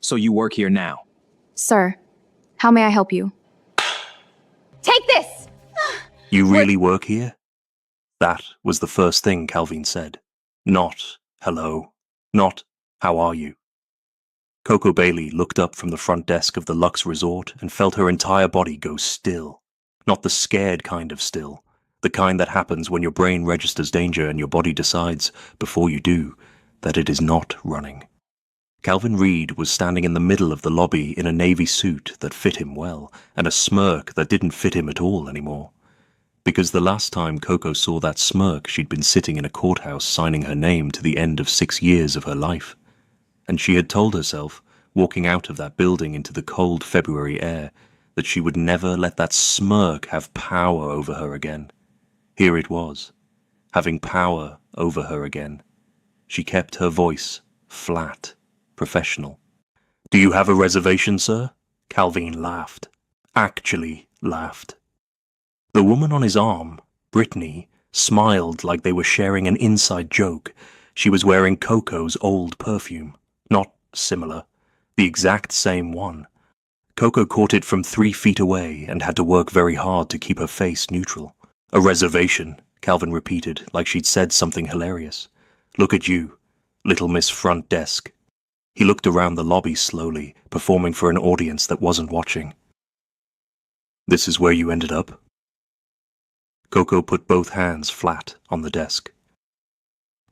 So you work here now? Sir, how may I help you? Take this! You really work here? That was the first thing Calvin said. Not, hello. Not, how are you? Coco Bailey looked up from the front desk of the Lux Resort and felt her entire body go still. Not the scared kind of still. The kind that happens when your brain registers danger and your body decides, before you do, that it is not running. Calvin Reed was standing in the middle of the lobby in a navy suit that fit him well, and a smirk that didn't fit him at all anymore. Because the last time Coco saw that smirk, she'd been sitting in a courthouse signing her name to the end of 6 years of her life. And she had told herself, walking out of that building into the cold February air, that she would never let that smirk have power over her again. Here it was, having power over her again. She kept her voice flat, professional. "Do you have a reservation, sir?" Calvin laughed. Actually laughed. The woman on his arm, Brittany, smiled like they were sharing an inside joke. She was wearing Coco's old perfume. Not similar. The exact same one. Coco caught it from 3 feet away and had to work very hard to keep her face neutral. "A reservation," Calvin repeated, like she'd said something hilarious. "Look at you, little Miss Front Desk." He looked around the lobby slowly, performing for an audience that wasn't watching. "This is where you ended up?" Coco put both hands flat on the desk.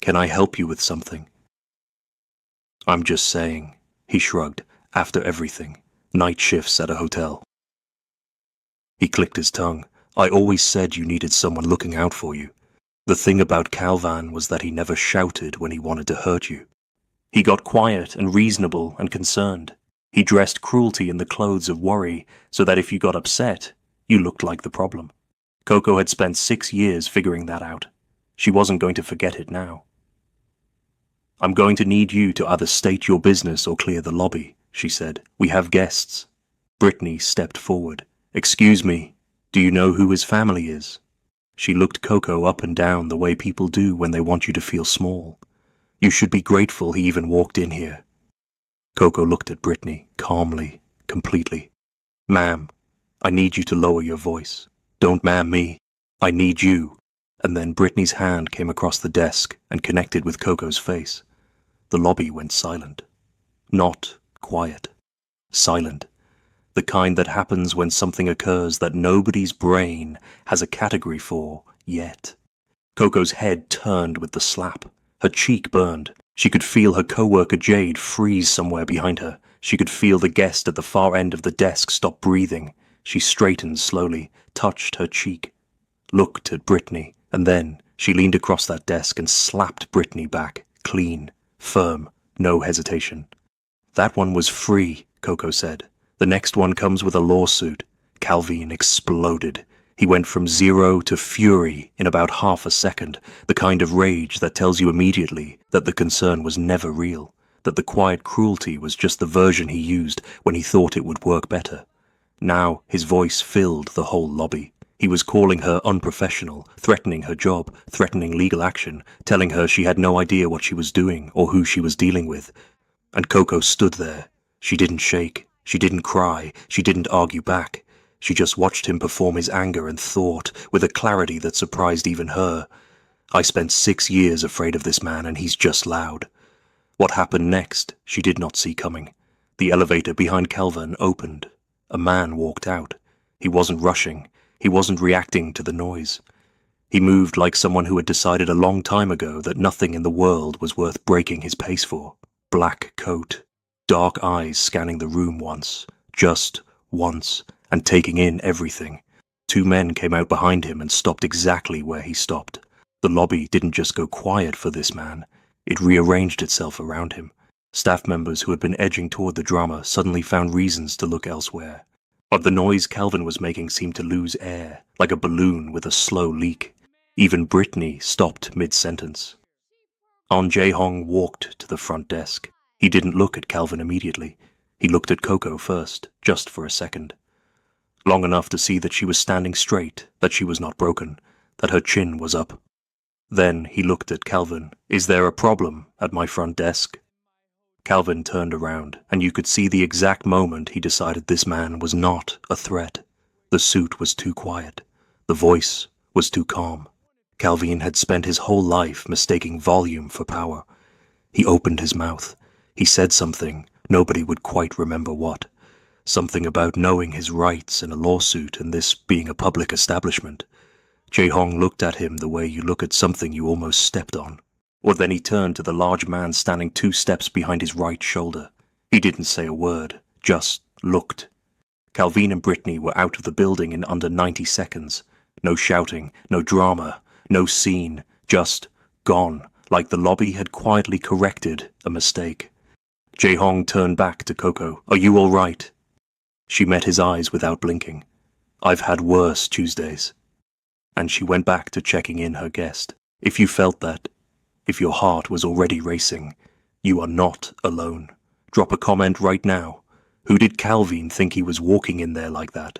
"Can I help you with something?" "I'm just saying," he shrugged, "after everything. Night shifts at a hotel." He clicked his tongue. "I always said you needed someone looking out for you. The thing about Calvin was that he never shouted when he wanted to hurt you. He got quiet and reasonable and concerned. He dressed cruelty in the clothes of worry so that if you got upset, you looked like the problem." Coco had spent 6 years figuring that out. She wasn't going to forget it now. "I'm going to need you to either state your business or clear the lobby," she said. "We have guests." Brittany stepped forward. "Excuse me, do you know who his family is?" She looked Coco up and down the way people do when they want you to feel small. "You should be grateful he even walked in here." Coco looked at Brittany, calmly, completely. "Ma'am, I need you to lower your voice. Don't ma'am me. I need you." And then Brittany's hand came across the desk and connected with Coco's face. The lobby went silent. Not quiet. Silent. The kind that happens when something occurs that nobody's brain has a category for yet. Coco's head turned with the slap. Her cheek burned. She could feel her coworker Jade freeze somewhere behind her. She could feel the guest at the far end of the desk stop breathing. She straightened slowly, touched her cheek, looked at Brittany, and then she leaned across that desk and slapped Brittany back, clean, firm, no hesitation. "That one was free," Coco said. "The next one comes with a lawsuit." Calvin exploded. He went from 0 to fury in about half a second, the kind of rage that tells you immediately that the concern was never real, that the quiet cruelty was just the version he used when he thought it would work better. Now his voice filled the whole lobby. He was calling her unprofessional, threatening her job, threatening legal action, telling her she had no idea what she was doing or who she was dealing with. And Coco stood there. She didn't shake. She didn't cry. She didn't argue back. She just watched him perform his anger and thought with a clarity that surprised even her. "I spent 6 years afraid of this man, and he's just loud." What happened next, she did not see coming. The elevator behind Calvin opened. A man walked out. He wasn't rushing. He wasn't reacting to the noise. He moved like someone who had decided a long time ago that nothing in the world was worth breaking his pace for. Black coat, dark eyes scanning the room once, just once, and taking in everything. 2 men came out behind him and stopped exactly where he stopped. The lobby didn't just go quiet for this man. It rearranged itself around him. Staff members who had been edging toward the drama suddenly found reasons to look elsewhere. But the noise Calvin was making seemed to lose air, like a balloon with a slow leak. Even Brittany stopped mid-sentence. An Jae-hong walked to the front desk. He didn't look at Calvin immediately. He looked at Coco first, just for a second. Long enough to see that she was standing straight, that she was not broken, that her chin was up. Then he looked at Calvin. "Is there a problem at my front desk?" Calvin turned around, and you could see the exact moment he decided this man was not a threat. The suit was too quiet. The voice was too calm. Calvin had spent his whole life mistaking volume for power. He opened his mouth. He said something, nobody would quite remember what. Something about knowing his rights in a lawsuit and this being a public establishment. Jae-hong looked at him the way you look at something you almost stepped on. Or then he turned to the large man standing 2 steps behind his right shoulder. He didn't say a word, just looked. Calvin and Brittany were out of the building in under 90 seconds. No shouting, no drama, no scene, just gone, like the lobby had quietly corrected a mistake. Jae-hong turned back to Coco. "Are you all right?" She met his eyes without blinking. "I've had worse Tuesdays." And she went back to checking in her guest. If you felt that, if your heart was already racing, you are not alone. Drop a comment right now. Who did Calvin think he was walking in there like that?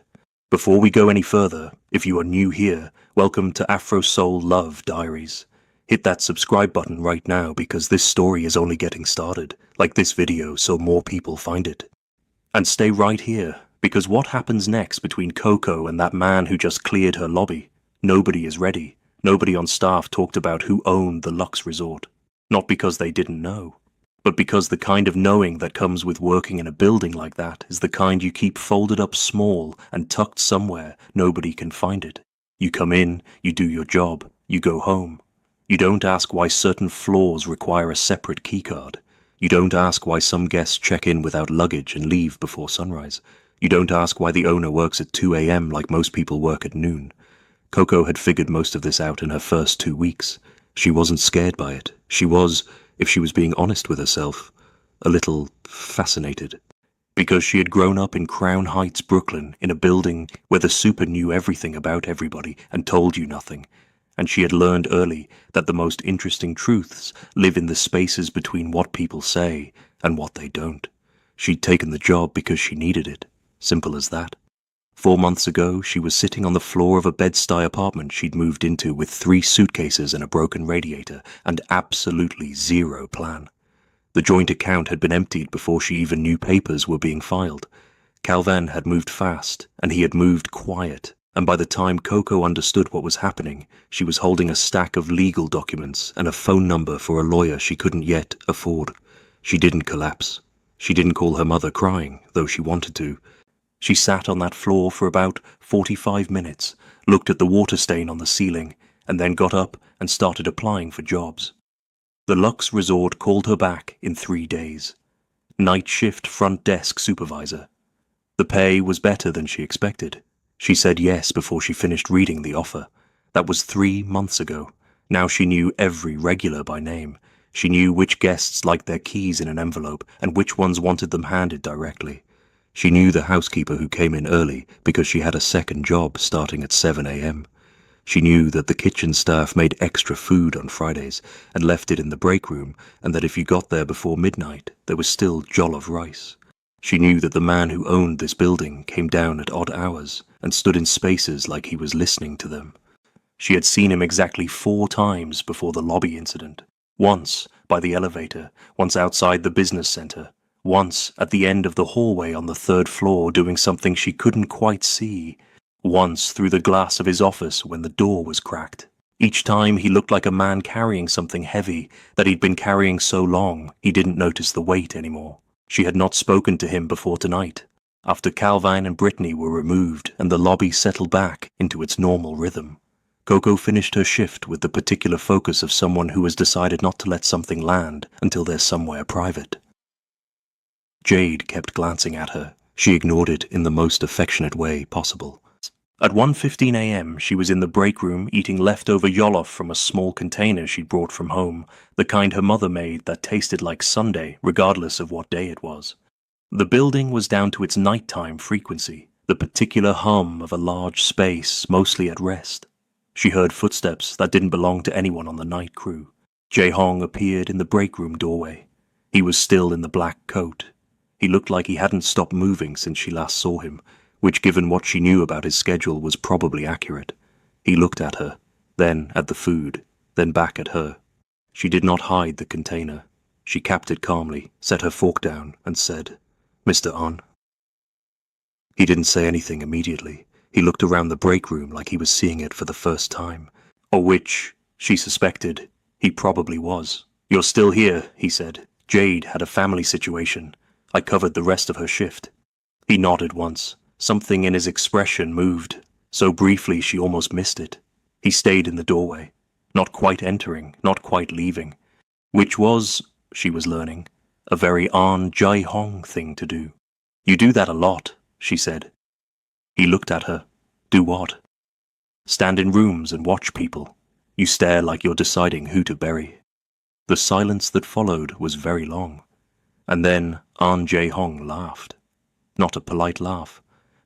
Before we go any further, if you are new here, welcome to Afro Soul Love Diaries. Hit that subscribe button right now because this story is only getting started. Like this video so more people find it. And stay right here, because what happens next between Coco and that man who just cleared her lobby? Nobody is ready. Nobody on staff talked about who owned the Lux Resort. Not because they didn't know, but because the kind of knowing that comes with working in a building like that is the kind you keep folded up small and tucked somewhere nobody can find it. You come in, you do your job, you go home. You don't ask why certain floors require a separate keycard. You don't ask why some guests check in without luggage and leave before sunrise. You don't ask why the owner works at 2 a.m. like most people work at noon. Coco had figured most of this out in her first 2 weeks. She wasn't scared by it. She was, if she was being honest with herself, a little fascinated. Because she had grown up in Crown Heights, Brooklyn, in a building where the super knew everything about everybody and told you nothing. And she had learned early that the most interesting truths live in the spaces between what people say and what they don't. She'd taken the job because she needed it. Simple as that. 4 months ago, she was sitting on the floor of a Bed-Stuy apartment she'd moved into with 3 suitcases and a broken radiator and absolutely zero plan. The joint account had been emptied before she even knew papers were being filed. Calvin had moved fast, and he had moved quiet. And by the time Coco understood what was happening, she was holding a stack of legal documents and a phone number for a lawyer she couldn't yet afford. She didn't collapse. She didn't call her mother crying, though she wanted to. She sat on that floor for about 45 minutes, looked at the water stain on the ceiling, and then got up and started applying for jobs. The Lux Resort called her back in 3 days. Night shift front desk supervisor. The pay was better than she expected. She said yes before she finished reading the offer. That was 3 months ago. Now she knew every regular by name. She knew which guests liked their keys in an envelope and which ones wanted them handed directly. She knew the housekeeper who came in early because she had a second job starting at 7 a.m. She knew that the kitchen staff made extra food on Fridays and left it in the break room, and that if you got there before midnight, there was still jollof rice. She knew that the man who owned this building came down at odd hours and stood in spaces like he was listening to them. She had seen him exactly 4 times before the lobby incident. Once by the elevator, once outside the business center, once at the end of the hallway on the 3rd floor doing something she couldn't quite see, once through the glass of his office when the door was cracked. Each time he looked like a man carrying something heavy that he'd been carrying so long he didn't notice the weight anymore. She had not spoken to him before tonight, after Calvin and Brittany were removed and the lobby settled back into its normal rhythm. Coco finished her shift with the particular focus of someone who has decided not to let something land until they're somewhere private. Jade kept glancing at her. She ignored it in the most affectionate way possible. At 1:15 a.m., she was in the break room eating leftover jollof from a small container she'd brought from home, the kind her mother made that tasted like Sunday, regardless of what day it was. The building was down to its nighttime frequency, the particular hum of a large space mostly at rest. She heard footsteps that didn't belong to anyone on the night crew. Jae-hong appeared in the break room doorway. He was still in the black coat. He looked like he hadn't stopped moving since she last saw him, which, given what she knew about his schedule, was probably accurate. He looked at her, then at the food, then back at her. She did not hide the container. She capped it calmly, set her fork down, and said, "Mr. On." He didn't say anything immediately. He looked around the break room like he was seeing it for the first time. Or which, she suspected, he probably was. "You're still here," he said. "Jade had a family situation. I covered the rest of her shift." He nodded once. Something in his expression moved, so briefly she almost missed it. He stayed in the doorway, not quite entering, not quite leaving, which was, she was learning, a very An Jae-hong thing to do. "You do that a lot," she said. He looked at her. "Do what?" "Stand in rooms and watch people. You stare like you're deciding who to bury." The silence that followed was very long. And then An Jae-hong laughed. Not a polite laugh,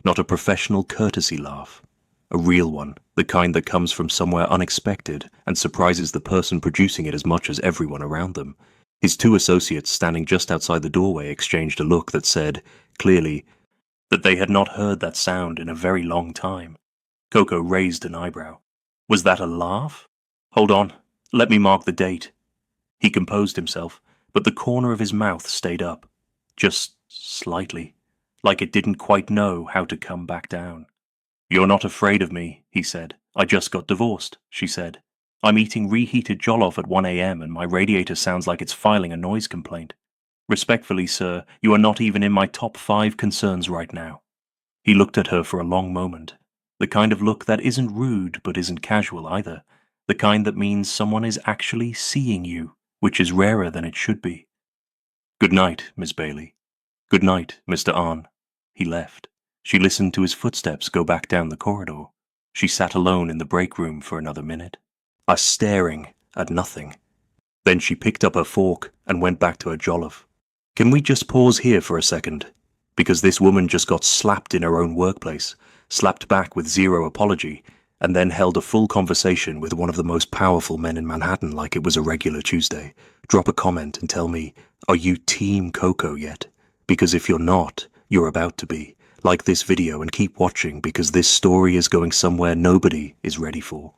not a professional courtesy laugh. A real one, the kind that comes from somewhere unexpected and surprises the person producing it as much as everyone around them. His two associates standing just outside the doorway exchanged a look that said, clearly, that they had not heard that sound in a very long time. Coco raised an eyebrow. Was that a laugh? "Hold on, let me mark the date." He composed himself, but the corner of his mouth stayed up, just slightly, like it didn't quite know how to come back down. "You're not afraid of me," he said. "I just got divorced," she said. "I'm eating reheated jollof at 1 a.m. and my radiator sounds like it's filing a noise complaint. Respectfully, sir, you are not even in my top 5 concerns right now." He looked at her for a long moment, the kind of look that isn't rude but isn't casual either, the kind that means someone is actually seeing you, which is rarer than it should be. "Good night, Miss Bailey. Good night, Mr. An." He left. She listened to his footsteps go back down the corridor. She sat alone in the break room for another minute, staring at nothing. Then she picked up her fork and went back to her jollof. "Can we just pause here for a second? Because this woman just got slapped in her own workplace, slapped back with zero apology, and then held a full conversation with one of the most powerful men in Manhattan like it was a regular Tuesday. Drop a comment and tell me, are you Team Coco yet? Because if you're not, you're about to be. Like this video and keep watching because this story is going somewhere nobody is ready for."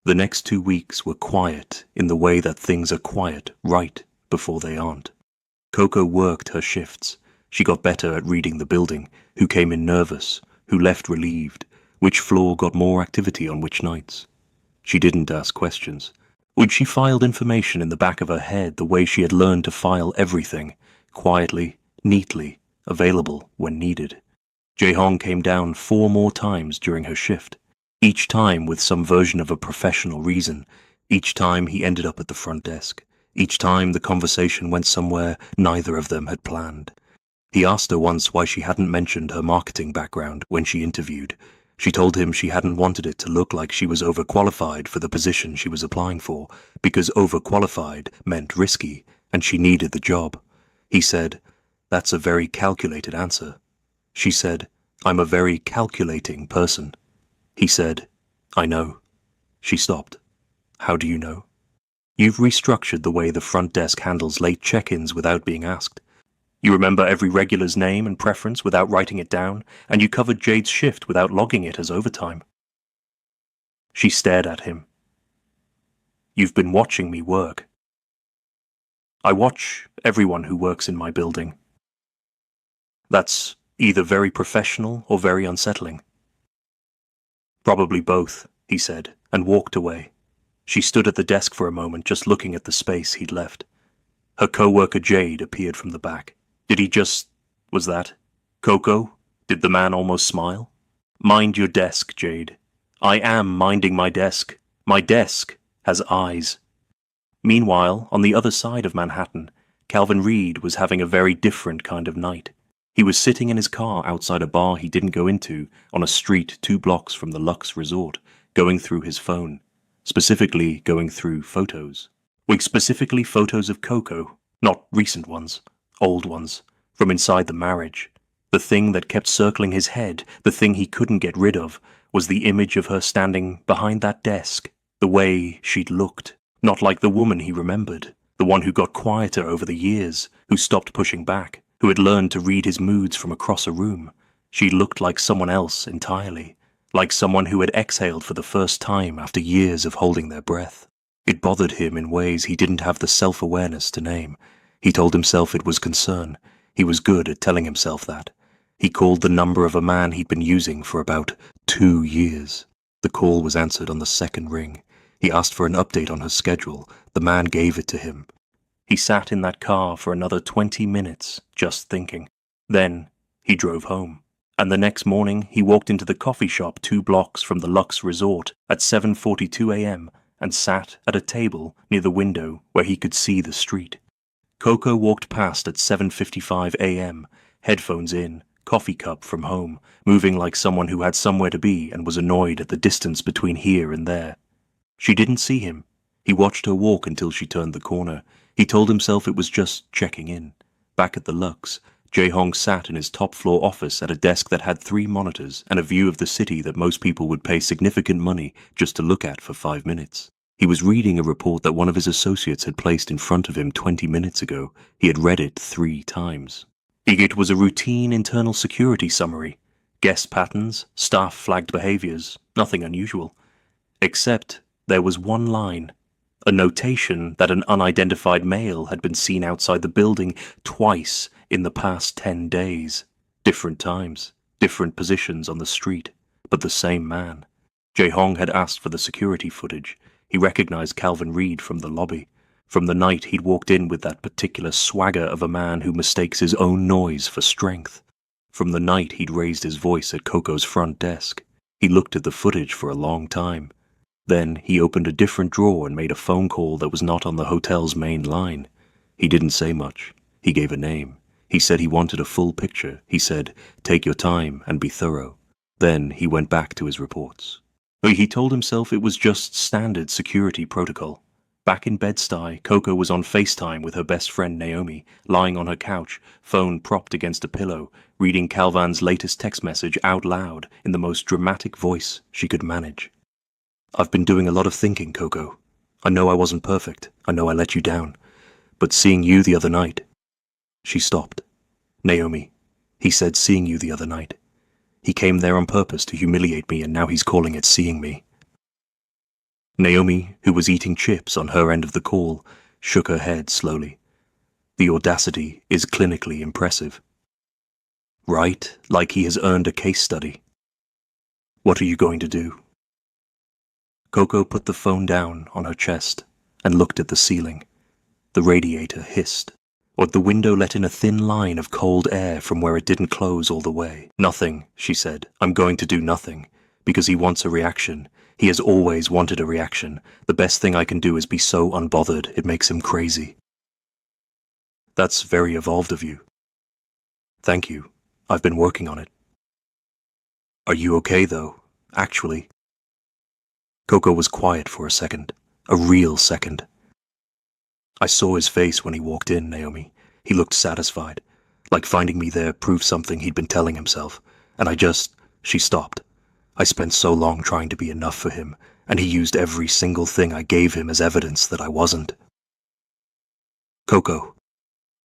The next 2 weeks were quiet in the way that things are quiet right before they aren't. Coco worked her shifts. She got better at reading the building, who came in nervous, who left relieved, which floor got more activity on which nights. She didn't ask questions. She filed information in the back of her head the way she had learned to file everything, quietly, neatly, available when needed. Jae-hong came down 4 more times during her shift, each time with some version of a professional reason. Each time he ended up at the front desk. Each time the conversation went somewhere neither of them had planned. He asked her once why she hadn't mentioned her marketing background when she interviewed. She told him she hadn't wanted it to look like she was overqualified for the position she was applying for, because overqualified meant risky, and she needed the job. He said, "That's a very calculated answer." She said, "I'm a very calculating person." He said, "I know." She stopped. "How do you know?" "You've restructured the way the front desk handles late check-ins without being asked. You remember every regular's name and preference without writing it down, and you covered Jade's shift without logging it as overtime." She stared at him. "You've been watching me work." "I watch everyone who works in my building." "That's either very professional or very unsettling." "Probably both," he said, and walked away. She stood at the desk for a moment, just looking at the space he'd left. Her co-worker Jade appeared from the back. Did he just... was that? Coco? Did the man almost smile? "Mind your desk, Jade." "I am minding my desk. My desk has eyes." Meanwhile, on the other side of Manhattan, Calvin Reed was having a very different kind of night. He was sitting in his car outside a bar he didn't go into on a street 2 blocks from the Lux Resort, going through his phone. Specifically going through photos. Specifically photos of Coco, not recent ones, old ones, from inside the marriage. The thing that kept circling his head, the thing he couldn't get rid of, was the image of her standing behind that desk, the way she'd looked, not like the woman he remembered, the one who got quieter over the years, who stopped pushing back, who had learned to read his moods from across a room. She looked like someone else entirely, like someone who had exhaled for the first time after years of holding their breath. It bothered him in ways he didn't have the self-awareness to name. He told himself it was concern. He was good at telling himself that. He called the number of a man he'd been using for about 2 years. The call was answered on the second ring. He asked for an update on her schedule. The man gave it to him. He sat in that car for another 20 minutes, just thinking. Then he drove home. And the next morning he walked into the coffee shop 2 blocks from the Lux Resort at 7:42 a.m. and sat at a table near the window where he could see the street. Coco walked past at 7:55 a.m., headphones in, coffee cup from home, moving like someone who had somewhere to be and was annoyed at the distance between here and there. She didn't see him. He watched her walk until she turned the corner. He told himself it was just checking in. Back at the Lux, Jae-hong sat in his top-floor office at a desk that had 3 monitors and a view of the city that most people would pay significant money just to look at for 5 minutes. He was reading a report that one of his associates had placed in front of him 20 minutes ago. He had read it 3 times. It was a routine internal security summary. Guest patterns, staff flagged behaviors, nothing unusual. Except there was one line. A notation that an unidentified male had been seen outside the building twice in the past 10 days. Different times, different positions on the street, but the same man. Jae-hong had asked for the security footage. He recognized Calvin Reed from the lobby. From the night he'd walked in with that particular swagger of a man who mistakes his own noise for strength. From the night he'd raised his voice at Coco's front desk. He looked at the footage for a long time. Then he opened a different drawer and made a phone call that was not on the hotel's main line. He didn't say much. He gave a name. He said he wanted a full picture. He said, "Take your time and be thorough." Then he went back to his reports. He told himself it was just standard security protocol. Back in Bed-Stuy, Coco was on FaceTime with her best friend Naomi, lying on her couch, phone propped against a pillow, reading Calvan's latest text message out loud in the most dramatic voice she could manage. "I've been doing a lot of thinking, Coco. I know I wasn't perfect. I know I let you down. But seeing you the other night..." She stopped. "Naomi, he said seeing you the other night. He came there on purpose to humiliate me and now he's calling it seeing me." Naomi, who was eating chips on her end of the call, shook her head slowly. "The audacity is clinically impressive. Right, like he has earned a case study. What are you going to do?" Coco put the phone down on her chest and looked at the ceiling. The radiator hissed, or the window let in a thin line of cold air from where it didn't close all the way. "Nothing," she said. "I'm going to do nothing, because he wants a reaction. He has always wanted a reaction. The best thing I can do is be so unbothered it makes him crazy." "That's very evolved of you." "Thank you. I've been working on it." "Are you okay, though, actually?" Coco was quiet for a second, a real second. "I saw his face when he walked in, Naomi. He looked satisfied, like finding me there proved something he'd been telling himself. And She stopped. "I spent so long trying to be enough for him, and he used every single thing I gave him as evidence that I wasn't." "Coco,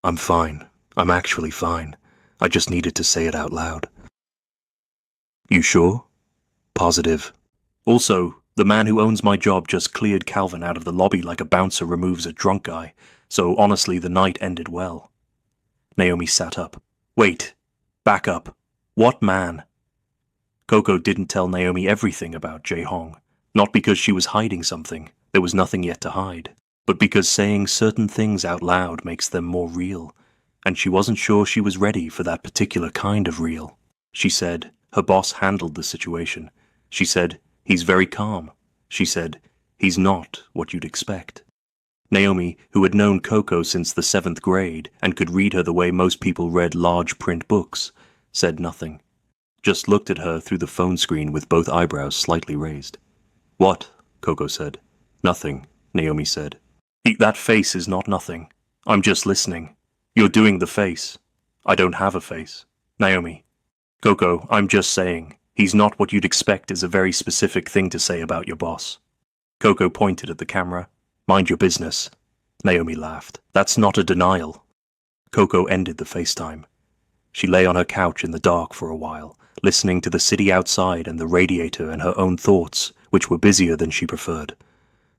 I'm fine. I'm actually fine. I just needed to say it out loud." "You sure?" "Positive. Also, the man who owns my job just cleared Calvin out of the lobby like a bouncer removes a drunk guy, so honestly the night ended well." Naomi sat up. "Wait. Back up. What man?" Coco didn't tell Naomi everything about Jae-hong, not because she was hiding something, there was nothing yet to hide, but because saying certain things out loud makes them more real, and she wasn't sure she was ready for that particular kind of real. She said her boss handled the situation. She said, "He's very calm." She said, "He's not what you'd expect." Naomi, who had known Coco since the 7th grade and could read her the way most people read large print books, said nothing. Just looked at her through the phone screen with both eyebrows slightly raised. "What?" Coco said. "Nothing," Naomi said. "That face is not nothing. I'm just listening. You're doing the face. I don't have a face." "Naomi." "Coco, I'm just saying. He's not what you'd expect is a very specific thing to say about your boss." Coco pointed at the camera. "Mind your business." Naomi laughed. "That's not a denial." Coco ended the FaceTime. She lay on her couch in the dark for a while, listening to the city outside and the radiator and her own thoughts, which were busier than she preferred.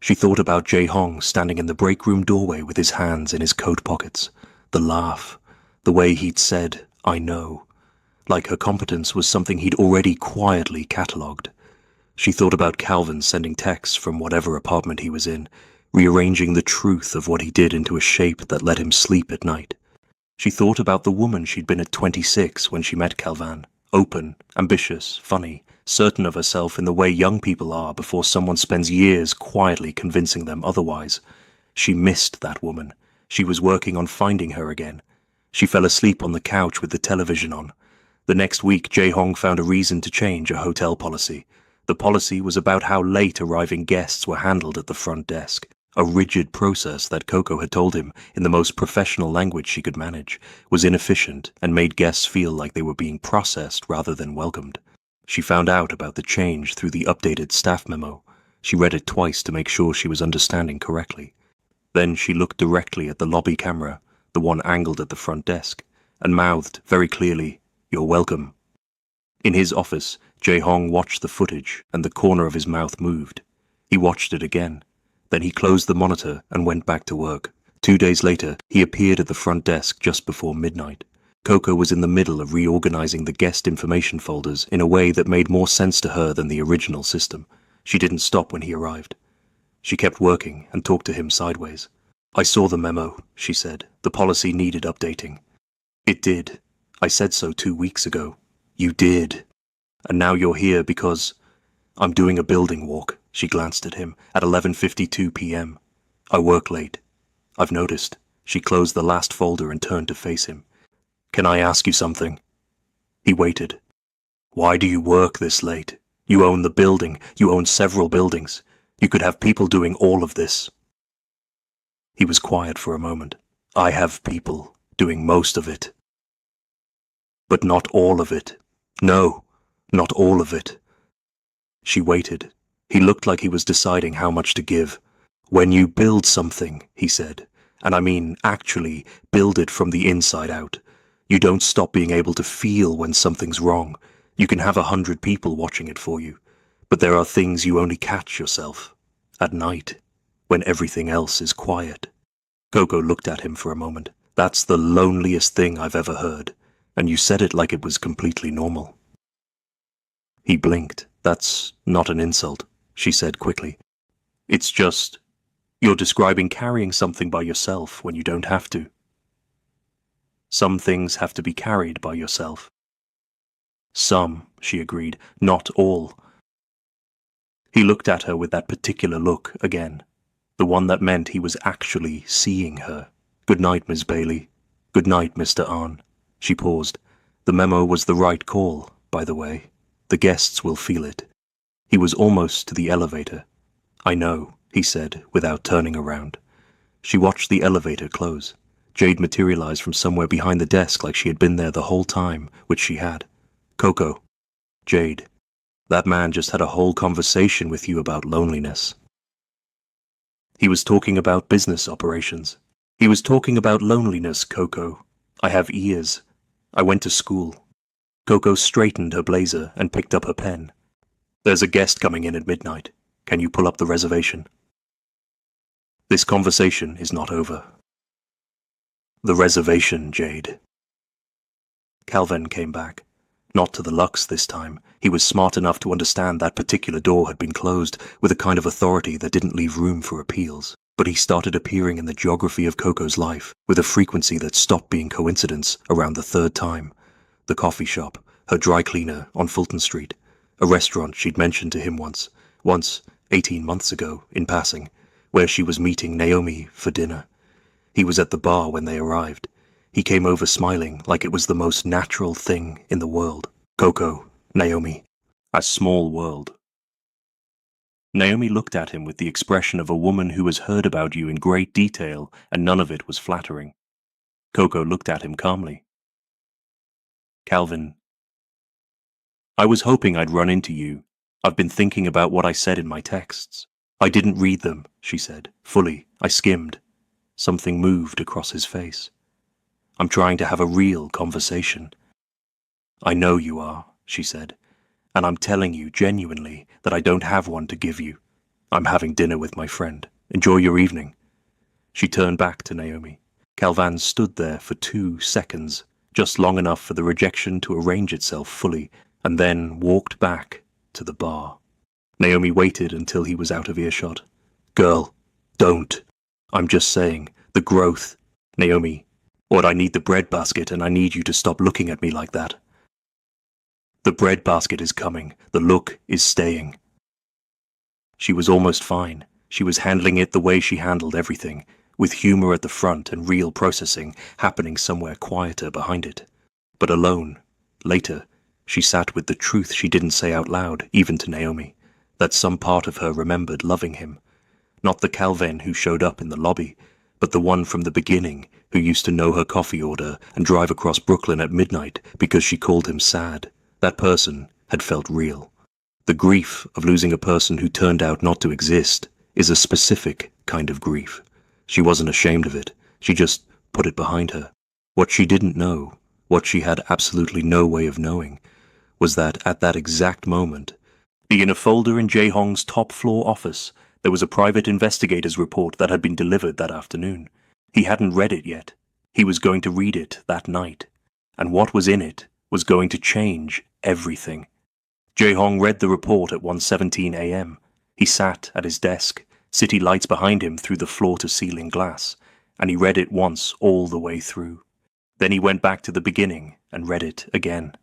She thought about Jae-hong standing in the break room doorway with his hands in his coat pockets, The laugh. The way he'd said, "I know." Like her competence was something he'd already quietly catalogued. She thought about Calvin sending texts from whatever apartment he was in, rearranging the truth of what he did into a shape that let him sleep at night. She thought about the woman she'd been at 26 when she met Calvin. Open, ambitious, funny, certain of herself in the way young people are before someone spends years quietly convincing them otherwise. She missed that woman. She was working on finding her again. She fell asleep on the couch with the television on. The next week, Jae-hong found a reason to change a hotel policy. The policy was about how late arriving guests were handled at the front desk. A rigid process that Coco had told him, in the most professional language she could manage, was inefficient and made guests feel like they were being processed rather than welcomed. She found out about the change through the updated staff memo. She read it twice to make sure she was understanding correctly. Then she looked directly at the lobby camera, the one angled at the front desk, and mouthed very clearly, "You're welcome." In his office, Jae-hong watched the footage and the corner of his mouth moved. He watched it again. Then he closed the monitor and went back to work. 2 days later, he appeared at the front desk just before midnight. Coco was in the middle of reorganizing the guest information folders in a way that made more sense to her than the original system. She didn't stop when he arrived. She kept working and talked to him sideways. "I saw the memo," she said. "The policy needed updating." "It did. I said so 2 weeks ago." "You did. And now you're here because I'm doing a building walk." She glanced at him at 11:52 p.m. "I work late. I've noticed." She closed the last folder and turned to face him. "Can I ask you something?" He waited. "Why do you work this late? You own the building. You own several buildings. You could have people doing all of this." He was quiet for a moment. "I have people doing most of it. But not all of it. No, not all of it." She waited. He looked like he was deciding how much to give. "When you build something," he said, "and I mean actually build it from the inside out, you don't stop being able to feel when something's wrong. You can have 100 people watching it for you, but there are things you only catch yourself at night, when everything else is quiet." Coco looked at him for a moment. "That's the loneliest thing I've ever heard, and you said it like it was completely normal." He blinked. "That's not an insult," she said quickly. "It's just, you're describing carrying something by yourself when you don't have to. Some things have to be carried by yourself." "Some," she agreed, "not all." He looked at her with that particular look again, the one that meant he was actually seeing her. "Good night, Miss Bailey. Good night, Mr. Ahn." She paused. "The memo was the right call, by the way. The guests will feel it." He was almost to the elevator. "I know," he said, without turning around. She watched the elevator close. Jade materialized from somewhere behind the desk like she had been there the whole time, which she had. "Coco." "Jade. That man just had a whole conversation with you about loneliness." He was talking about business operations. He was talking about loneliness, Coco. I have ears. I went to school. Coco straightened her blazer and picked up her pen. "There's a guest coming in at midnight. Can you pull up the reservation?" "This conversation is not over." "The reservation, Jade." Calvin came back. Not to the Lux this time. He was smart enough to understand that particular door had been closed with a kind of authority that didn't leave room for appeals. But he started appearing in the geography of Coco's life with a frequency that stopped being coincidence around the third time. The coffee shop, her dry cleaner on Fulton Street, a restaurant she'd mentioned to him once, 18 months ago, in passing, where she was meeting Naomi for dinner. He was at the bar when they arrived. He came over smiling like it was the most natural thing in the world. Coco, Naomi, a small world. Naomi looked at him with the expression of a woman who has heard about you in great detail and none of it was flattering. Coco looked at him calmly. "Calvin, I was hoping I'd run into you. I've been thinking about what I said in my texts." "I didn't read them," she said, "fully. I skimmed." Something moved across his face. "I'm trying to have a real conversation." "I know you are," she said, "and I'm telling you genuinely that I don't have one to give you. I'm having dinner with my friend. Enjoy your evening." She turned back to Naomi. Calvan stood there for 2 seconds, just long enough for the rejection to arrange itself fully, and then walked back to the bar. Naomi waited until he was out of earshot. "Girl, don't. I'm just saying, the growth. Naomi, what, I need the breadbasket and I need you to stop looking at me like that. The breadbasket is coming. The look is staying." She was almost fine. She was handling it the way she handled everything, with humor at the front and real processing happening somewhere quieter behind it. But alone, later, she sat with the truth she didn't say out loud, even to Naomi, that some part of her remembered loving him. Not the Calvin who showed up in the lobby, but the one from the beginning who used to know her coffee order and drive across Brooklyn at midnight because she called him sad. That person had felt real. The grief of losing a person who turned out not to exist is a specific kind of grief. She wasn't ashamed of it. She just put it behind her. What she didn't know, what she had absolutely no way of knowing, was that at that exact moment, in a folder in Jae-hong's top-floor office, there was a private investigator's report that had been delivered that afternoon. He hadn't read it yet. He was going to read it that night. And what was in it was going to change everything. Jae-hong read the report at 1:17 a.m. He sat at his desk, city lights behind him through the floor-to-ceiling glass, and he read it once all the way through. Then he went back to the beginning and read it again.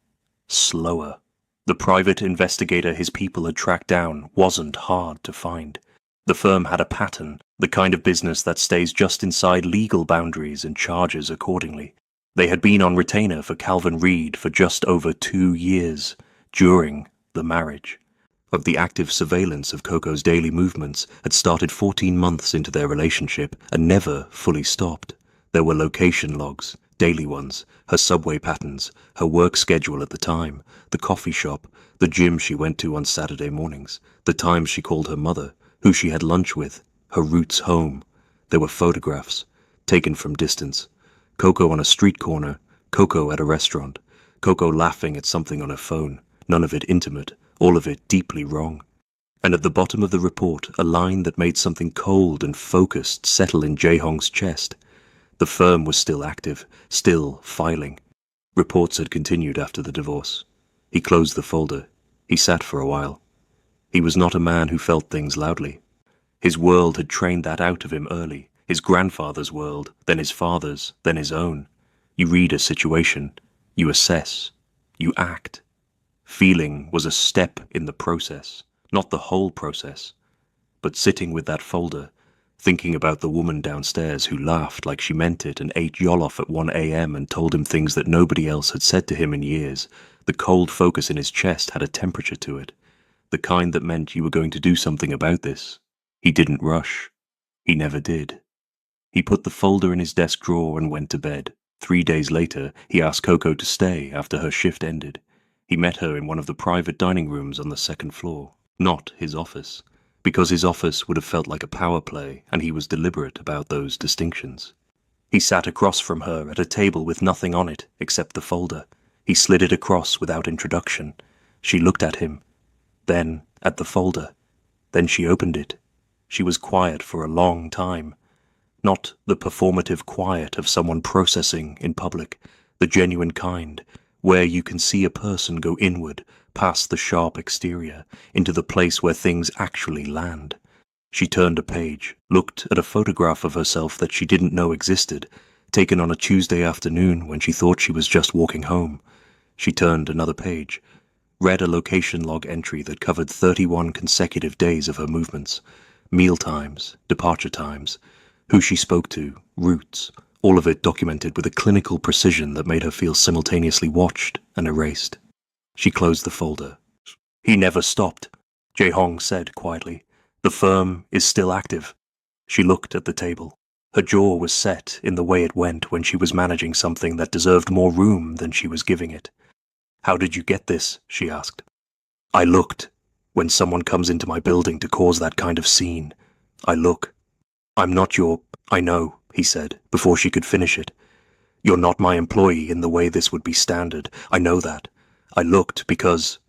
Slower. The private investigator his people had tracked down wasn't hard to find. The firm had a pattern, the kind of business that stays just inside legal boundaries and charges accordingly. They had been on retainer for Calvin Reed for just over 2 years, during the marriage. Of the active surveillance of Coco's daily movements had started 14 months into their relationship and never fully stopped. There were location logs, daily ones, her subway patterns, her work schedule at the time, the coffee shop, the gym she went to on Saturday mornings, the times she called her mother, who she had lunch with, her routes home. There were photographs, taken from distance. Coco on a street corner, Coco at a restaurant, Coco laughing at something on her phone, none of it intimate, all of it deeply wrong. And at the bottom of the report, a line that made something cold and focused settle in Jae-hong's chest. The firm was still active, still filing. Reports had continued after the divorce. He closed the folder. He sat for a while. He was not a man who felt things loudly. His world had trained that out of him early. His grandfather's world, then his father's, then his own. You read a situation, you assess, you act. Feeling was a step in the process, not the whole process. But sitting with that folder, thinking about the woman downstairs who laughed like she meant it and ate Jollof at 1 a.m. and told him things that nobody else had said to him in years, the cold focus in his chest had a temperature to it, the kind that meant you were going to do something about this. He didn't rush. He never did. He put the folder in his desk drawer and went to bed. 3 days later, he asked Coco to stay after her shift ended. He met her in one of the private dining rooms on the 2nd floor, not his office, because his office would have felt like a power play, and he was deliberate about those distinctions. He sat across from her at a table with nothing on it except the folder. He slid it across without introduction. She looked at him, then at the folder. Then she opened it. She was quiet for a long time. Not the performative quiet of someone processing in public, the genuine kind, where you can see a person go inward, past the sharp exterior, into the place where things actually land. She turned a page, looked at a photograph of herself that she didn't know existed, taken on a Tuesday afternoon when she thought she was just walking home. She turned another page, read a location log entry that covered 31 consecutive days of her movements, meal times, departure times, who she spoke to, routes, all of it documented with a clinical precision that made her feel simultaneously watched and erased. She closed the folder. "He never stopped," Jae-hong said quietly. "The firm is still active." She looked at the table. Her jaw was set in the way it went when she was managing something that deserved more room than she was giving it. "How did you get this?" she asked. "I looked. When someone comes into my building to cause that kind of scene, I look. I'm not your—" "I know," he said, before she could finish it. "You're not my employee in the way this would be standard. I know that. I looked because—"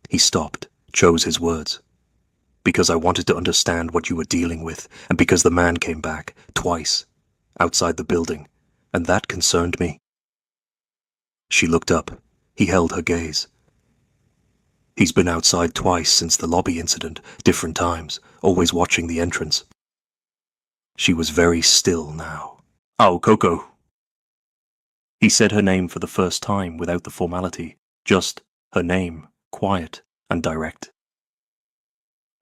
He stopped, chose his words. "Because I wanted to understand what you were dealing with, and because the man came back, twice. outside the building, and that concerned me. She looked up. He held her gaze. He's been outside twice since the lobby incident, different times, always watching the entrance. She was very still now. "Oh, Coco." He said her name for the first time without the formality, just her name, quiet and direct.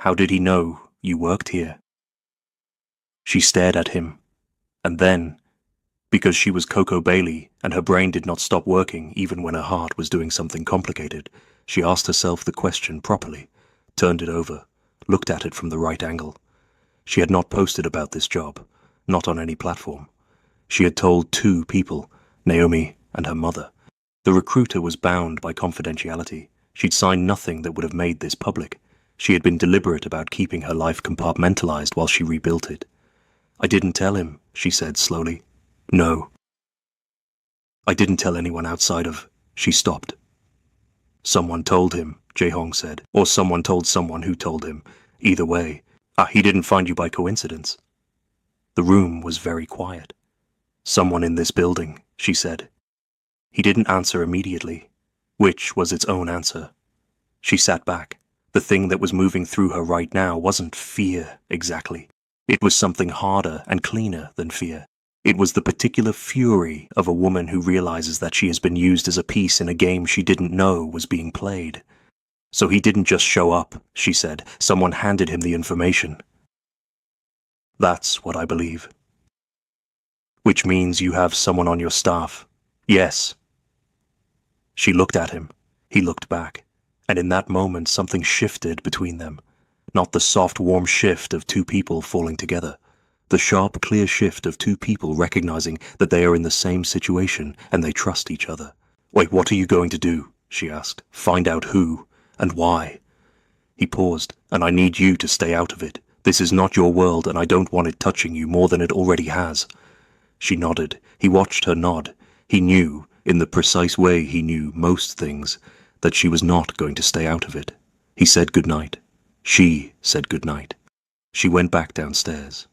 "How did he know you worked here?" She stared at him, and then, because she was Coco Bailey and her brain did not stop working even when her heart was doing something complicated, she asked herself the question properly, turned it over, looked at it from the right angle. She had not posted about this job, not on any platform. She had told 2 people, Naomi and her mother. The recruiter was bound by confidentiality. She'd signed nothing that would have made this public. She had been deliberate about keeping her life compartmentalized while she rebuilt it. "I didn't tell him," she said slowly. "No. I didn't tell anyone outside of..." She stopped. "Someone told him," Jae-hong said. "Or someone told someone who told him. Either way. He didn't find you by coincidence." The room was very quiet. "Someone in this building," she said. He didn't answer immediately, which was its own answer. She sat back. The thing that was moving through her right now wasn't fear, exactly. It was something harder and cleaner than fear. It was the particular fury of a woman who realizes that she has been used as a piece in a game she didn't know was being played. "So he didn't just show up," she said. "Someone handed him the information." "That's what I believe." "Which means you have someone on your staff." "Yes." She looked at him. He looked back. And in that moment something shifted between them. Not the soft, warm shift of 2 people falling together. The sharp, clear shift of 2 people recognizing that they are in the same situation and they trust each other. "Wait, what are you going to do?" she asked. "Find out who and why." He paused. "And I need you to stay out of it. This is not your world and I don't want it touching you more than it already has." She nodded. He watched her nod. He knew, in the precise way he knew most things, that she was not going to stay out of it. He said goodnight. She said goodnight. She went back downstairs.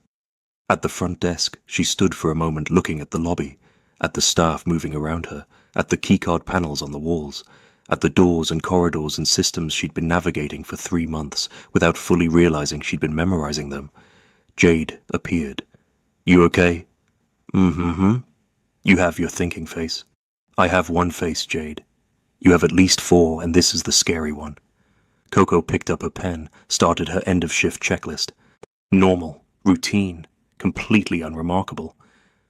At the front desk, she stood for a moment looking at the lobby, at the staff moving around her, at the keycard panels on the walls, at the doors and corridors and systems she'd been navigating for 3 months without fully realizing she'd been memorizing them. Jade appeared. "You okay?" "Mm-hmm. You have your thinking face." "I have one face, Jade. You have at least 4, and this is the scary one." Coco picked up her pen, started her end-of-shift checklist. Normal, routine, completely unremarkable.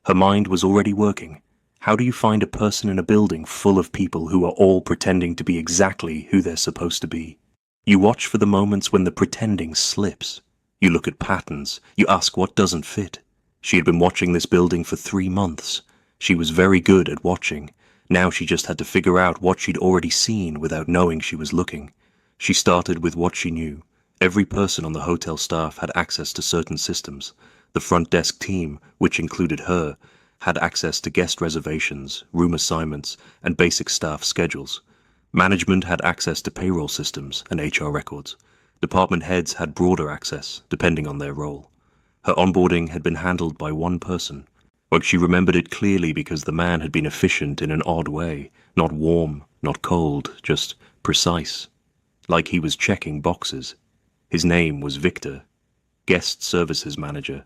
Her mind was already working. How do you find a person in a building full of people who are all pretending to be exactly who they're supposed to be? You watch for the moments when the pretending slips. You look at patterns. You ask what doesn't fit. She had been watching this building for 3 months. She was very good at watching. Now she just had to figure out what she'd already seen without knowing she was looking. She started with what she knew. Every person on the hotel staff had access to certain systems. The front desk team, which included her, had access to guest reservations, room assignments, and basic staff schedules. Management had access to payroll systems and HR records. Department heads had broader access, depending on their role. Her onboarding had been handled by one person, but she remembered it clearly because the man had been efficient in an odd way, not warm, not cold, just precise. Like he was checking boxes. His name was Victor, guest services manager.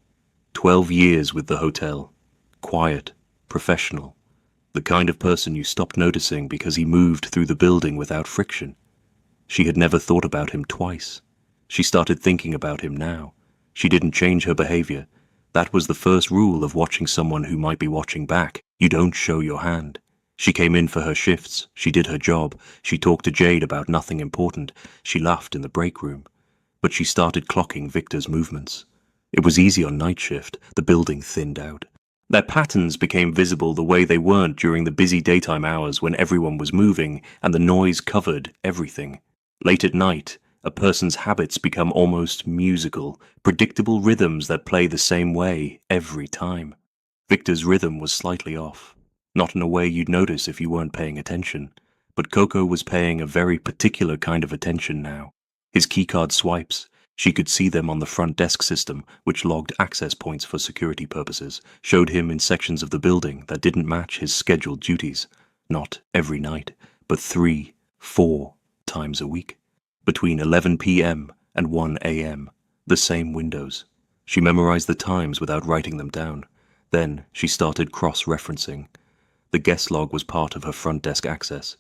12 years with the hotel. Quiet, professional. The kind of person you stopped noticing because he moved through the building without friction. She had never thought about him twice. She started thinking about him now. She didn't change her behavior. That was the first rule of watching someone who might be watching back. You don't show your hand. She came in for her shifts. She did her job. She talked to Jade about nothing important. She laughed in the break room. But she started clocking Victor's movements. It was easy on night shift. The building thinned out. Their patterns became visible the way they weren't during the busy daytime hours when everyone was moving and the noise covered everything. Late at night, a person's habits become almost musical, predictable rhythms that play the same way every time. Victor's rhythm was slightly off, not in a way you'd notice if you weren't paying attention, but Coco was paying a very particular kind of attention now. His keycard swipes, She could see them on the front desk system, which logged access points for security purposes, showed him in sections of the building that didn't match his scheduled duties. Not every night, but 3, 4 times a week. Between 11 p.m. and 1 a.m., the same windows. She memorized the times without writing them down. Then she started cross-referencing. The guest log was part of her front desk access.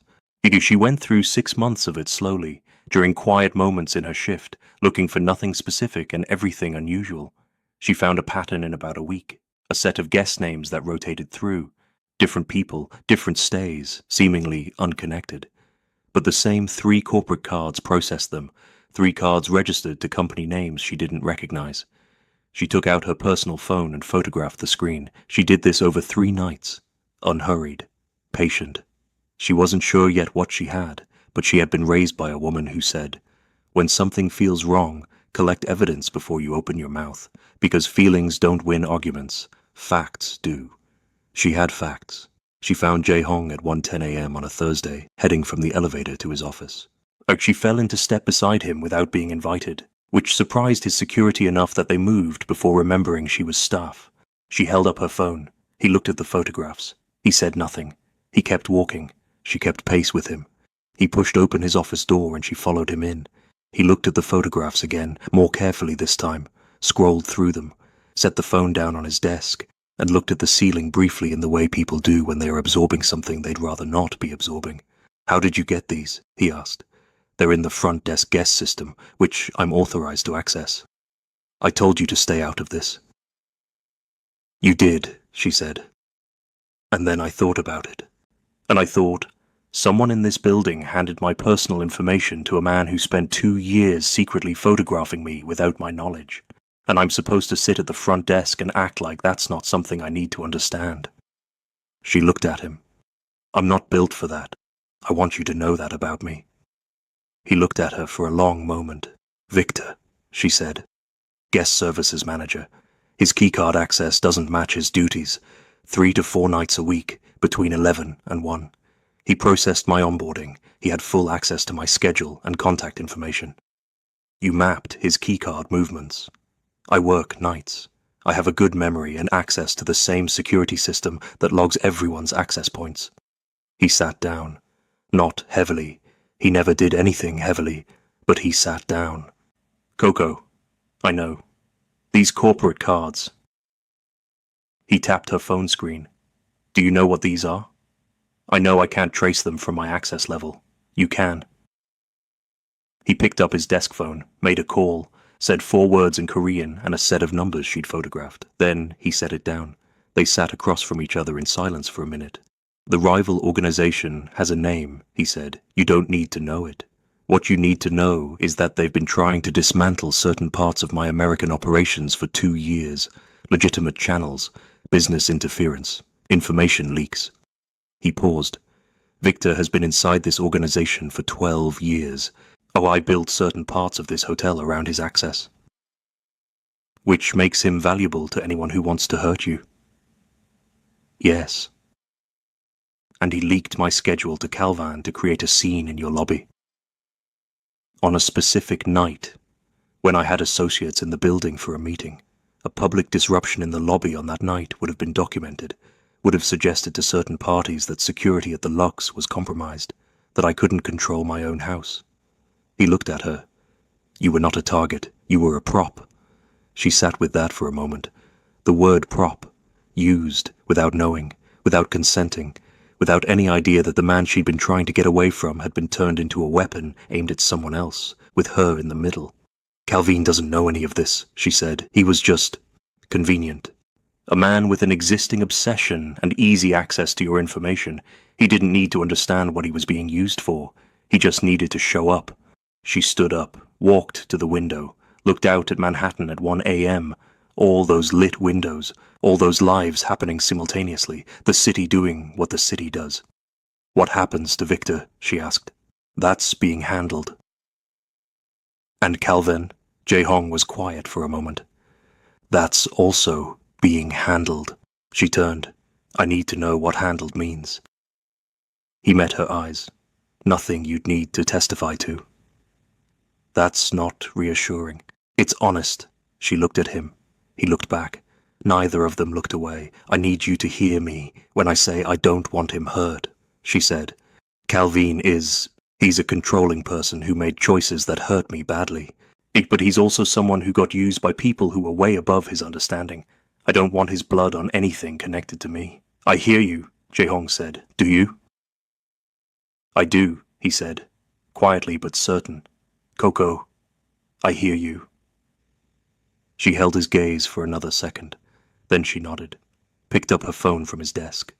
She went through 6 months of it slowly, during quiet moments in her shift, looking for nothing specific and everything unusual. She found a pattern in about a week, a set of guest names that rotated through, different people, different stays, seemingly unconnected. But the same 3 corporate cards processed them, 3 cards registered to company names she didn't recognize. She took out her personal phone and photographed the screen. She did this over 3 nights, unhurried, patient. She wasn't sure yet what she had, but she had been raised by a woman who said, "When something feels wrong, collect evidence before you open your mouth, because feelings don't win arguments, facts do." She had facts. She found Jae-hong at 1:10 a.m. on a Thursday, heading from the elevator to his office. She fell into step beside him without being invited, which surprised his security enough that they moved before remembering she was staff. She held up her phone. He looked at the photographs. He said nothing. He kept walking. She kept pace with him. He pushed open his office door and she followed him in. He looked at the photographs again, more carefully this time, scrolled through them, set the phone down on his desk, and looked at the ceiling briefly in the way people do when they are absorbing something they'd rather not be absorbing. "How did you get these?" he asked. "They're in the front desk guest system, which I'm authorized to access. I told you to stay out of this." "You did," she said. "And then I thought about it. And I thought, someone in this building handed my personal information to a man who spent 2 years secretly photographing me without my knowledge. And I'm supposed to sit at the front desk and act like that's not something I need to understand." She looked at him. "I'm not built for that. I want you to know that about me." He looked at her for a long moment. "Victor," she said. "Guest services manager. His keycard access doesn't match his duties. 3 to 4 nights a week, between 11 and 1. He processed my onboarding. He had full access to my schedule and contact information. You mapped his keycard movements. I work nights. I have a good memory and access to the same security system that logs everyone's access points." He sat down. Not heavily. He never did anything heavily, but he sat down. "Coco, I know. These corporate cards." He tapped her phone screen. "Do you know what these are? I know I can't trace them from my access level. You can." He picked up his desk phone, made a call, said 4 words in Korean and a set of numbers she'd photographed. Then he set it down. They sat across from each other in silence for a minute. "The rival organization has a name," he said. "You don't need to know it. What you need to know is that they've been trying to dismantle certain parts of my American operations for 2 years. Legitimate channels, business interference, information leaks." He paused. "Victor has been inside this organization for 12 years. Oh, I built certain parts of this hotel around his access." "Which makes him valuable to anyone who wants to hurt you." "Yes." "And he leaked my schedule to Calvan to create a scene in your lobby. On a specific night, when I had associates in the building for a meeting. A public disruption in the lobby on that night would have been documented, would have suggested to certain parties that security at the Lux was compromised, that I couldn't control my own house." He looked at her. "You were not a target, you were a prop." She sat with that for a moment. The word prop, used without knowing, without consenting, without any idea that the man she'd been trying to get away from had been turned into a weapon aimed at someone else, with her in the middle. "Calvin doesn't know any of this," she said. "He was just convenient. A man with an existing obsession and easy access to your information. He didn't need to understand what he was being used for. He just needed to show up." She stood up, walked to the window, looked out at Manhattan at 1 a.m., all those lit windows, all those lives happening simultaneously, the city doing what the city does. "What happens to Victor?" she asked. "That's being handled." "And Calvin?" Jae-hong was quiet for a moment. "That's also being handled." She turned. "I need to know what handled means." He met her eyes. "Nothing you'd need to testify to." "That's not reassuring." It's honest. She looked at him. He looked back. Neither of them looked away. I need you to hear me when I say I don't want him hurt, she said. Calvin he's a controlling person who made choices that hurt me badly. But he's also someone who got used by people who were way above his understanding. I don't want his blood on anything connected to me. I hear you, Jae-hong said. Do you? I do, he said, quietly but certain. Coco, I hear you. She held his gaze for another second. Then she nodded, picked up her phone from his desk.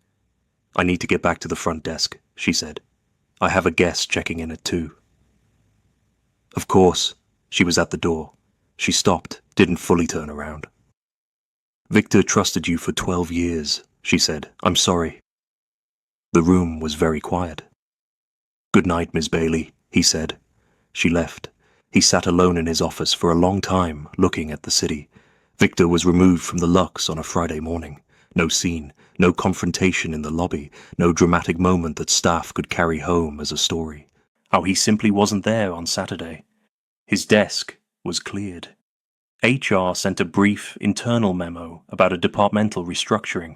I need to get back to the front desk, she said. I have a guest checking in at 2. Of course. She was at the door. She stopped, didn't fully turn around. Victor trusted you for 12 years, she said. I'm sorry. The room was very quiet. Good night, Miss Bailey, he said. She left. He sat alone in his office for a long time, looking at the city. Victor was removed from the Lux on a Friday morning. No scene, no confrontation in the lobby, no dramatic moment that staff could carry home as a story. How he simply wasn't there on Saturday. His desk was cleared. HR sent a brief internal memo about a departmental restructuring.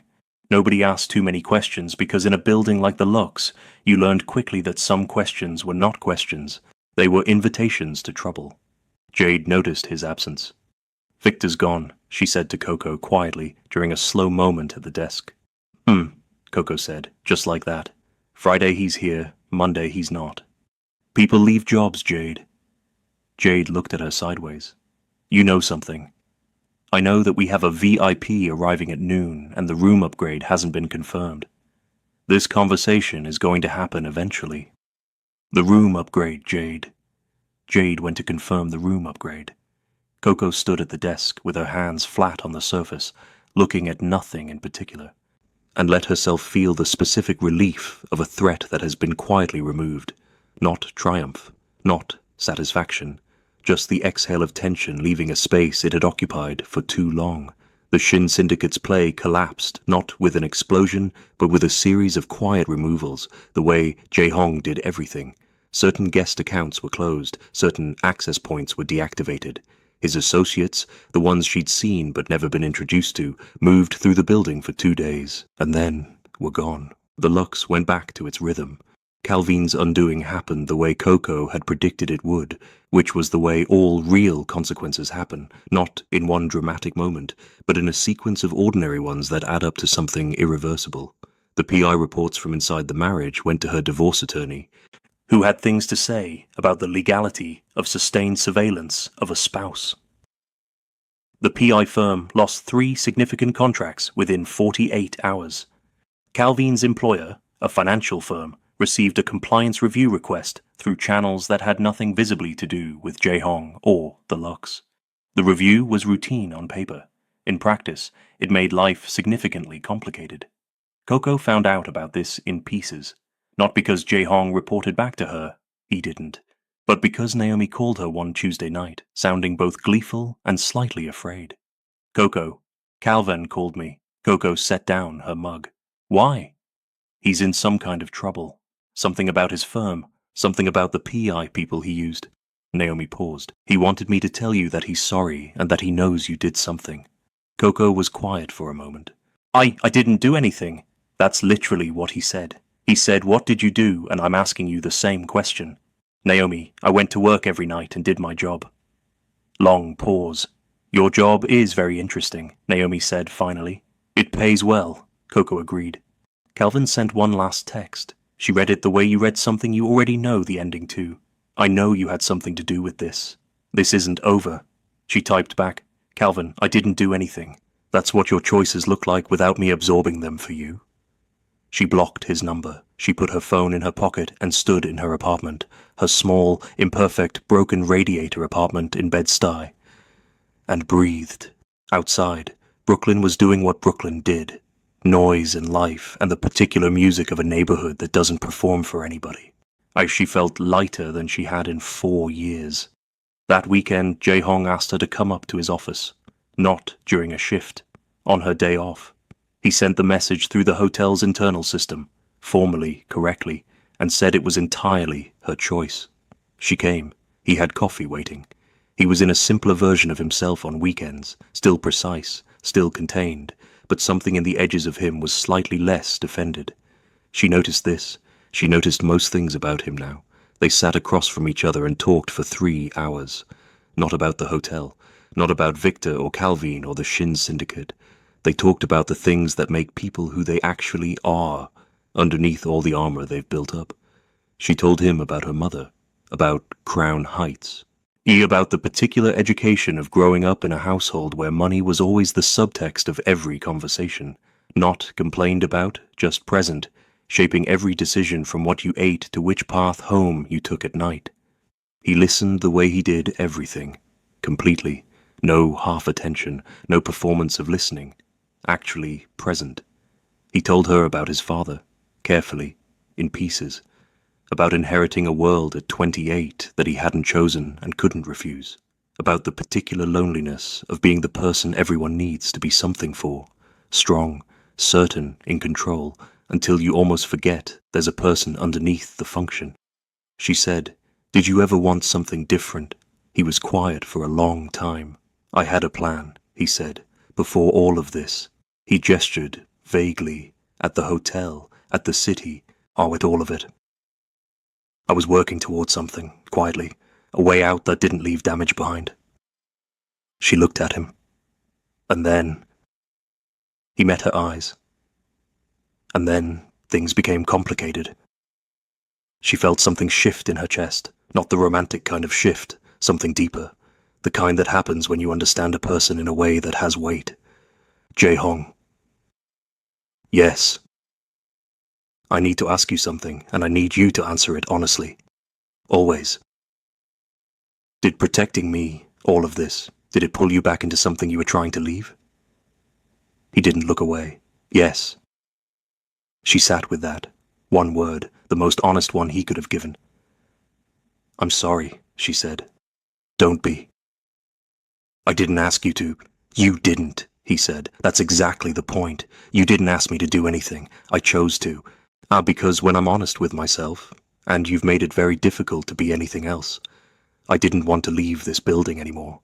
Nobody asked too many questions because in a building like the Lux, you learned quickly that some questions were not questions. They were invitations to trouble. Jade noticed his absence. Victor's gone, she said to Coco quietly during a slow moment at the desk. Coco said, just like that. Friday he's here, Monday he's not. People leave jobs, Jade. Jade looked at her sideways. You know something. I know that we have a VIP arriving at noon and the room upgrade hasn't been confirmed. This conversation is going to happen eventually. The room upgrade, Jade. Jade went to confirm the room upgrade. Coco stood at the desk with her hands flat on the surface, looking at nothing in particular, and let herself feel the specific relief of a threat that has been quietly removed. Not triumph, not satisfaction, just the exhale of tension leaving a space it had occupied for too long. The Shin Syndicate's play collapsed, not with an explosion, but with a series of quiet removals, the way Jae-hong did everything. Certain guest accounts were closed, certain access points were deactivated. His associates, the ones she'd seen but never been introduced to, moved through the building for 2 days, and then were gone. The Lux went back to its rhythm. Calvin's undoing happened the way Coco had predicted it would, which was the way all real consequences happen, not in one dramatic moment, but in a sequence of ordinary ones that add up to something irreversible. The PI reports from inside the marriage went to her divorce attorney, who had things to say about the legality of sustained surveillance of a spouse. The PI firm lost 3 significant contracts within 48 hours. Calvin's employer, a financial firm, received a compliance review request through channels that had nothing visibly to do with Jae-hong or the Lux. The review was routine on paper. In practice, it made life significantly complicated. Coco found out about this in pieces, not because Jae-hong reported back to her, he didn't, but because Naomi called her one Tuesday night, sounding both gleeful and slightly afraid. Coco, Calvin called me. Coco set down her mug. Why? He's in some kind of trouble. Something about his firm. Something about the PI people he used. Naomi paused. He wanted me to tell you that he's sorry and that he knows you did something. Coco was quiet for a moment. I didn't do anything. That's literally what he said. He said, what did you do? And I'm asking you the same question. Naomi, I went to work every night and did my job. Long pause. Your job is very interesting, Naomi said finally. It pays well, Coco agreed. Calvin sent one last text. She read it the way you read something you already know the ending to. I know you had something to do with this. This isn't over. She typed back, Calvin, I didn't do anything. That's what your choices look like without me absorbing them for you. She blocked his number. She put her phone in her pocket and stood in her apartment, her small, imperfect, broken radiator apartment in Bed-Stuy, and breathed. Outside, Brooklyn was doing what Brooklyn did. Noise and life and the particular music of a neighborhood that doesn't perform for anybody. She felt lighter than she had in 4 years. That weekend, Jae-hong asked her to come up to his office. Not during a shift. On her day off. He sent the message through the hotel's internal system, formally, correctly, and said it was entirely her choice. She came. He had coffee waiting. He was in a simpler version of himself on weekends, still precise, still contained, but something in the edges of him was slightly less defended. She noticed this. She noticed most things about him now. They sat across from each other and talked for 3 hours. Not about the hotel, not about Victor or Calvin or the Shin Syndicate. They talked about the things that make people who they actually are, underneath all the armor they've built up. She told him about her mother, about Crown Heights. About the particular education of growing up in a household where money was always the subtext of every conversation, not complained about, just present, shaping every decision from what you ate to which path home you took at night. He listened the way he did everything, completely, no half attention, no performance of listening, actually present. He told her about his father, carefully, in pieces, about inheriting a world at 28 that he hadn't chosen and couldn't refuse, about the particular loneliness of being the person everyone needs to be something for, strong, certain, in control, until you almost forget there's a person underneath the function. She said, "Did you ever want something different?" He was quiet for a long time. "I had a plan," he said, "before all of this." He gestured, vaguely, at the hotel, at the city, at all of it. "I was working towards something, quietly, a way out that didn't leave damage behind." She looked at him. And then he met her eyes. And then things became complicated. She felt something shift in her chest, not the romantic kind of shift, something deeper, the kind that happens when you understand a person in a way that has weight. Jae-hong. "Yes. I need to ask you something, and I need you to answer it honestly. Always. Did protecting me, all of this, did it pull you back into something you were trying to leave?" He didn't look away. "Yes." She sat with that. One word, the most honest one he could have given. "I'm sorry," she said. "Don't be." "I didn't ask you to." "You didn't," he said. "That's exactly the point. You didn't ask me to do anything. I chose to. Because when I'm honest with myself, and you've made it very difficult to be anything else, I didn't want to leave this building anymore.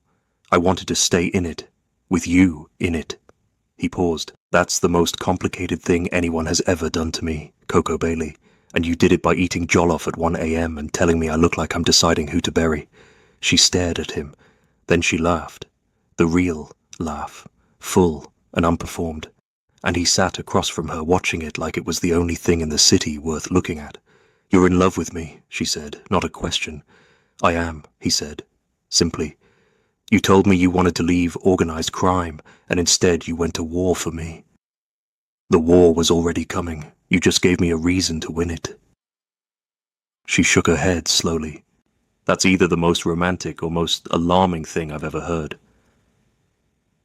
I wanted to stay in it, with you in it." He paused. "That's the most complicated thing anyone has ever done to me, Coco Bailey, and you did it by eating jollof at 1 a.m. and telling me I look like I'm deciding who to bury." She stared at him. Then she laughed. The real laugh, full and unperformed. And he sat across from her watching it like it was the only thing in the city worth looking at. "You're in love with me," she said, not a question. "I am," he said, simply. "You told me you wanted to leave organized crime, and instead you went to war for me. The war was already coming. You just gave me a reason to win it." She shook her head slowly. "That's either the most romantic or most alarming thing I've ever heard."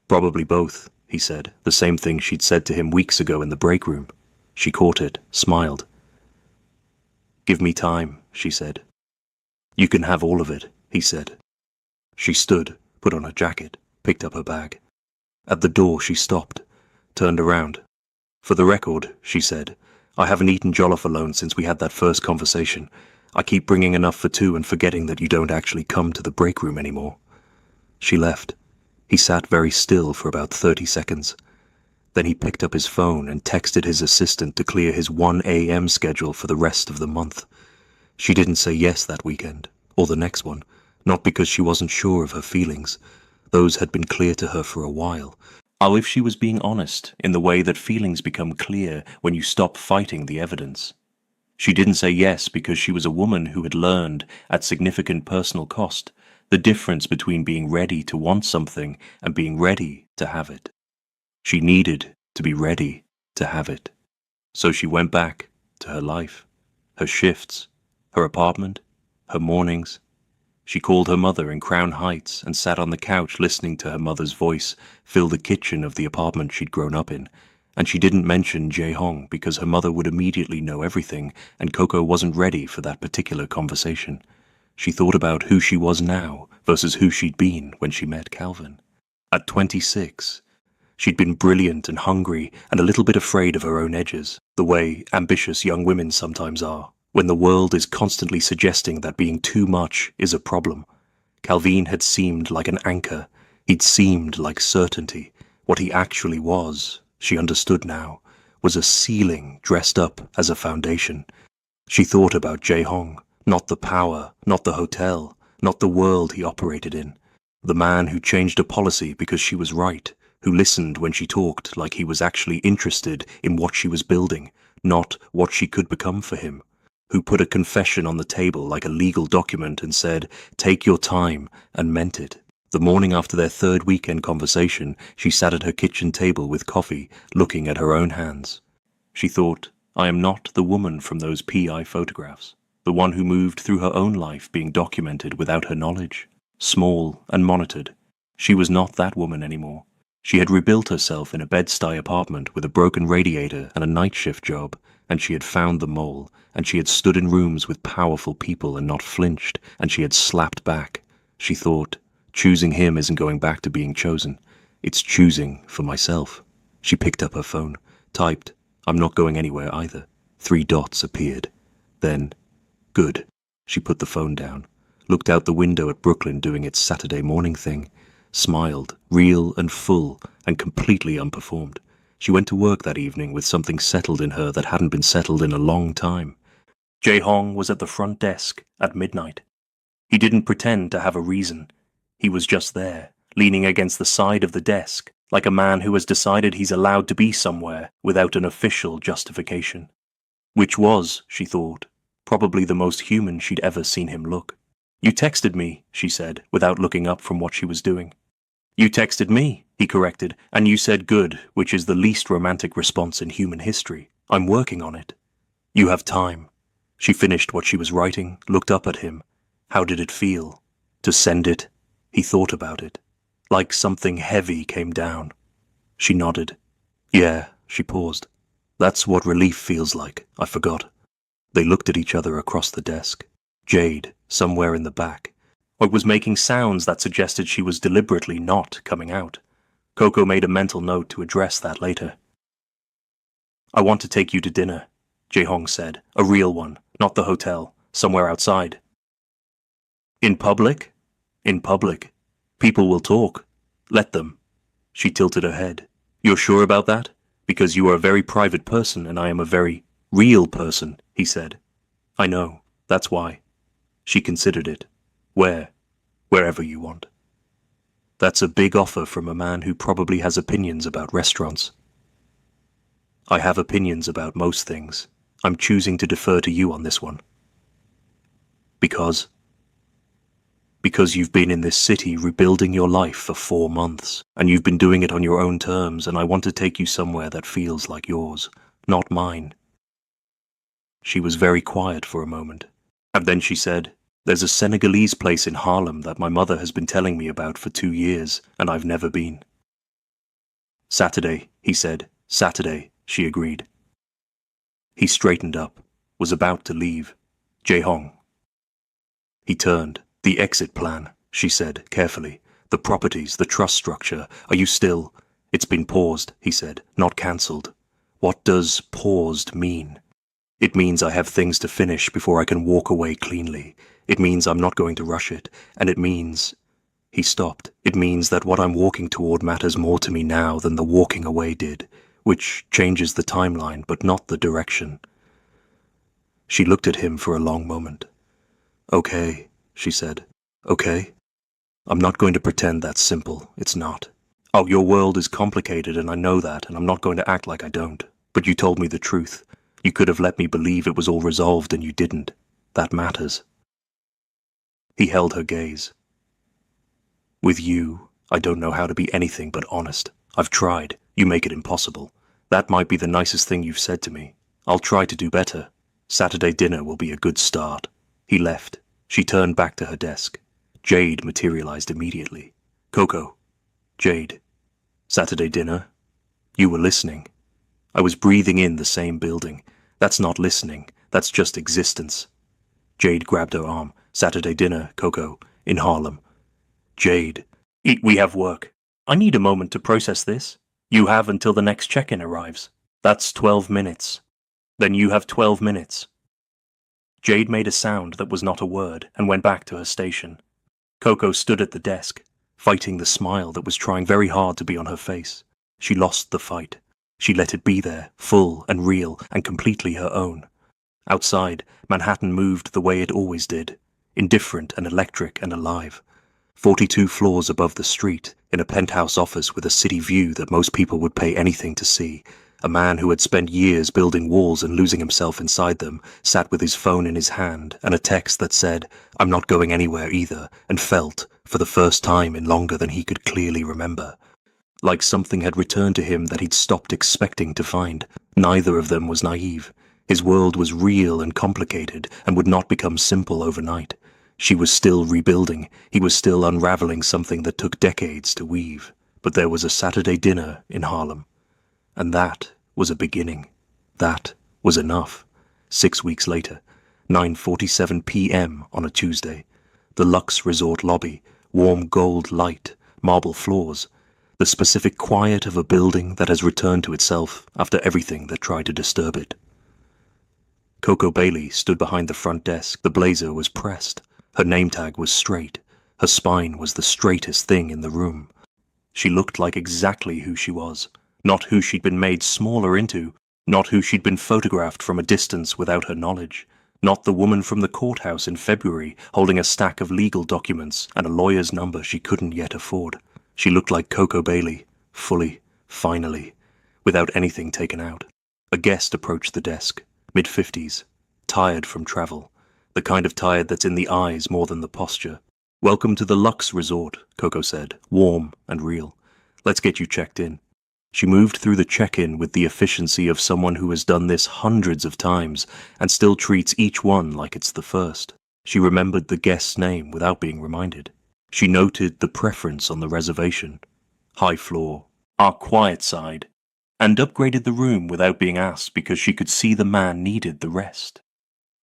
"Probably both," he said, the same thing she'd said to him weeks ago in the break room. She caught it, smiled. "Give me time," she said. "You can have all of it," he said. She stood, put on her jacket, picked up her bag. At the door she stopped, turned around. "For the record," she said, "I haven't eaten jollof alone since we had that first conversation. I keep bringing enough for 2 and forgetting that you don't actually come to the break room anymore." She left. He sat very still for about 30 seconds. Then he picked up his phone and texted his assistant to clear his 1 a.m. schedule for the rest of the month. She didn't say yes that weekend, or the next one, not because she wasn't sure of her feelings. Those had been clear to her for a while. If she was being honest, in the way that feelings become clear when you stop fighting the evidence. She didn't say yes because she was a woman who had learned, at significant personal cost, the difference between being ready to want something and being ready to have it. She needed to be ready to have it. So she went back to her life, her shifts, her apartment, her mornings. She called her mother in Crown Heights and sat on the couch listening to her mother's voice fill the kitchen of the apartment she'd grown up in. And she didn't mention Jae-hong because her mother would immediately know everything, and Coco wasn't ready for that particular conversation. She thought about who she was now versus who she'd been when she met Calvin. At 26, she'd been brilliant and hungry and a little bit afraid of her own edges, the way ambitious young women sometimes are, when the world is constantly suggesting that being too much is a problem. Calvin had seemed like an anchor. He'd seemed like certainty. What he actually was, she understood now, was a ceiling dressed up as a foundation. She thought about Jae-hong, not the power, not the hotel, not the world he operated in. The man who changed a policy because she was right, who listened when she talked like he was actually interested in what she was building, not what she could become for him, who put a confession on the table like a legal document and said, "Take your time," and meant it. The morning after their third weekend conversation, she sat at her kitchen table with coffee, looking at her own hands. She thought, I am not the woman from those PI photographs, the one who moved through her own life being documented without her knowledge, small and monitored. She was not that woman anymore. She had rebuilt herself in a Bed-Stuy apartment with a broken radiator and a night shift job, and she had found the mole, and she had stood in rooms with powerful people and not flinched, and she had slapped back. She thought, choosing him isn't going back to being chosen. It's choosing for myself. She picked up her phone, typed, I'm not going anywhere either. 3 dots appeared. Then, good. She put the phone down, looked out the window at Brooklyn doing its Saturday morning thing, smiled, real and full and completely unperformed. She went to work that evening with something settled in her that hadn't been settled in a long time. Jae-hong was at the front desk at midnight. He didn't pretend to have a reason. He was just there, leaning against the side of the desk, like a man who has decided he's allowed to be somewhere without an official justification. Which was, she thought, probably the most human she'd ever seen him look. You texted me, she said, without looking up from what she was doing. You texted me, he corrected, and you said good, which is the least romantic response in human history. I'm working on it. You have time. She finished what she was writing, looked up at him. How did it feel? To send it? He thought about it. Like something heavy came down. She nodded. Yeah, she paused. That's what relief feels like, I forgot. They looked at each other across the desk. Jade, somewhere in the back, was making sounds that suggested she was deliberately not coming out. Coco made a mental note to address that later. I want to take you to dinner, Jae-hong said. A real one, not the hotel, somewhere outside. In public? In public. People will talk. Let them. She tilted her head. You're sure about that? Because you are a very private person and I am a very real person, he said. I know. That's why. She considered it. Where? Wherever you want. That's a big offer from a man who probably has opinions about restaurants. I have opinions about most things. I'm choosing to defer to you on this one. Because you've been in this city rebuilding your life for 4 months, and you've been doing it on your own terms, and I want to take you somewhere that feels like yours, not mine. She was very quiet for a moment, and then she said, There's a Senegalese place in Harlem that my mother has been telling me about for 2 years, and I've never been. Saturday, he said. Saturday, she agreed. He straightened up, was about to leave. Jae-hong. He turned. The exit plan, she said, carefully. The properties, the trust structure. Are you still? It's been paused, he said, not cancelled. What does paused mean? It means I have things to finish before I can walk away cleanly. It means I'm not going to rush it. And it means... He stopped. It means that what I'm walking toward matters more to me now than the walking away did, which changes the timeline but not the direction. She looked at him for a long moment. Okay, she said. Okay? I'm not going to pretend that's simple. It's not. Oh, your world is complicated and I know that, and I'm not going to act like I don't. But you told me the truth. You could have let me believe it was all resolved and you didn't. That matters. He held her gaze. With you, I don't know how to be anything but honest. I've tried. You make it impossible. That might be the nicest thing you've said to me. I'll try to do better. Saturday dinner will be a good start. He left. She turned back to her desk. Jade materialized immediately. Coco. Jade. Saturday dinner? You were listening. I was breathing in the same building. That's not listening. That's just existence. Jade grabbed her arm. Saturday dinner, Coco, in Harlem. Jade. We have work. I need a moment to process this. You have until the next check-in arrives. That's 12 minutes. Then you have 12 minutes. Jade made a sound that was not a word and went back to her station. Coco stood at the desk, fighting the smile that was trying very hard to be on her face. She lost the fight. She let it be there, full and real and completely her own. Outside, Manhattan moved the way it always did, indifferent and electric and alive. 42 floors above the street, in a penthouse office with a city view that most people would pay anything to see, a man who had spent years building walls and losing himself inside them sat with his phone in his hand and a text that said, "I'm not going anywhere either," and felt, for the first time in longer than he could clearly remember, like something had returned to him that he'd stopped expecting to find. Neither of them was naive. His world was real and complicated and would not become simple overnight. She was still rebuilding. He was still unraveling something that took decades to weave. But there was a Saturday dinner in Harlem. And that was a beginning. That was enough. 6 weeks later, 9:47 p.m. on a Tuesday. The Lux Resort lobby, warm gold light, marble floors, the specific quiet of a building that has returned to itself after everything that tried to disturb it. Coco Bailey stood behind the front desk. The blazer was pressed. Her name tag was straight. Her spine was the straightest thing in the room. She looked like exactly who she was, not who she'd been made smaller into, not who she'd been photographed from a distance without her knowledge, not the woman from the courthouse in February holding a stack of legal documents and a lawyer's number she couldn't yet afford. She looked like Coco Bailey, fully, finally, without anything taken out. A guest approached the desk, mid-50s, tired from travel, the kind of tired that's in the eyes more than the posture. "Welcome to the Lux Resort," Coco said, warm and real. "Let's get you checked in." She moved through the check-in with the efficiency of someone who has done this hundreds of times and still treats each one like it's the first. She remembered the guest's name without being reminded. She noted the preference on the reservation. High floor, our quiet side, and upgraded the room without being asked because she could see the man needed the rest.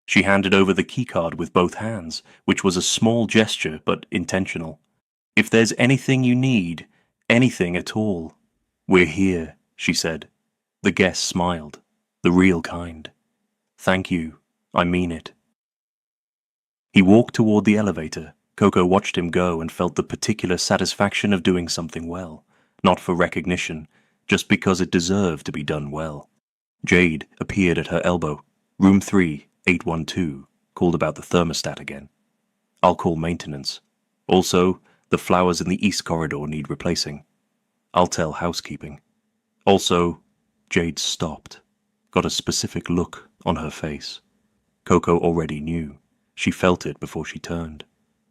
She handed over the keycard with both hands, which was a small gesture but intentional. "If there's anything you need, anything at all, we're here," she said. The guest smiled, the real kind. "Thank you, I mean it." He walked toward the elevator. Coco watched him go and felt the particular satisfaction of doing something well, not for recognition, just because it deserved to be done well. Jade appeared at her elbow. "Room 3, 812, called about the thermostat again. I'll call maintenance. Also, the flowers in the east corridor need replacing. I'll tell housekeeping. Also," Jade stopped, got a specific look on her face. Coco already knew. She felt it before she turned.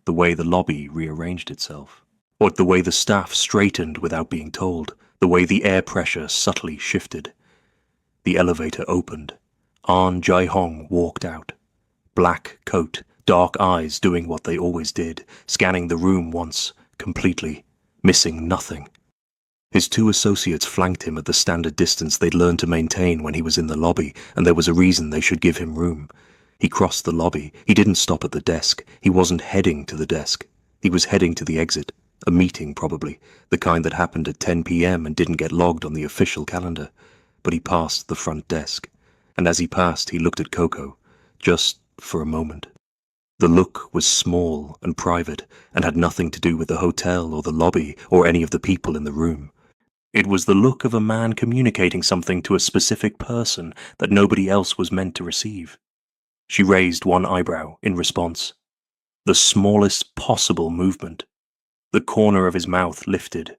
The way the lobby rearranged itself. Or the way the staff straightened without being told. The way the air pressure subtly shifted. The elevator opened. An Jae-hong walked out. Black coat, dark eyes doing what they always did, scanning the room once, completely, missing nothing. His 2 associates flanked him at the standard distance they'd learned to maintain when he was in the lobby, and there was a reason they should give him room. He crossed the lobby. He didn't stop at the desk. He wasn't heading to the desk. He was heading to the exit. A meeting, probably, the kind that happened at 10 p.m. and didn't get logged on the official calendar. But he passed the front desk. And as he passed, he looked at Coco, just for a moment. The look was small and private and had nothing to do with the hotel or the lobby or any of the people in the room. It was the look of a man communicating something to a specific person that nobody else was meant to receive. She raised one eyebrow in response. The smallest possible movement. The corner of his mouth lifted.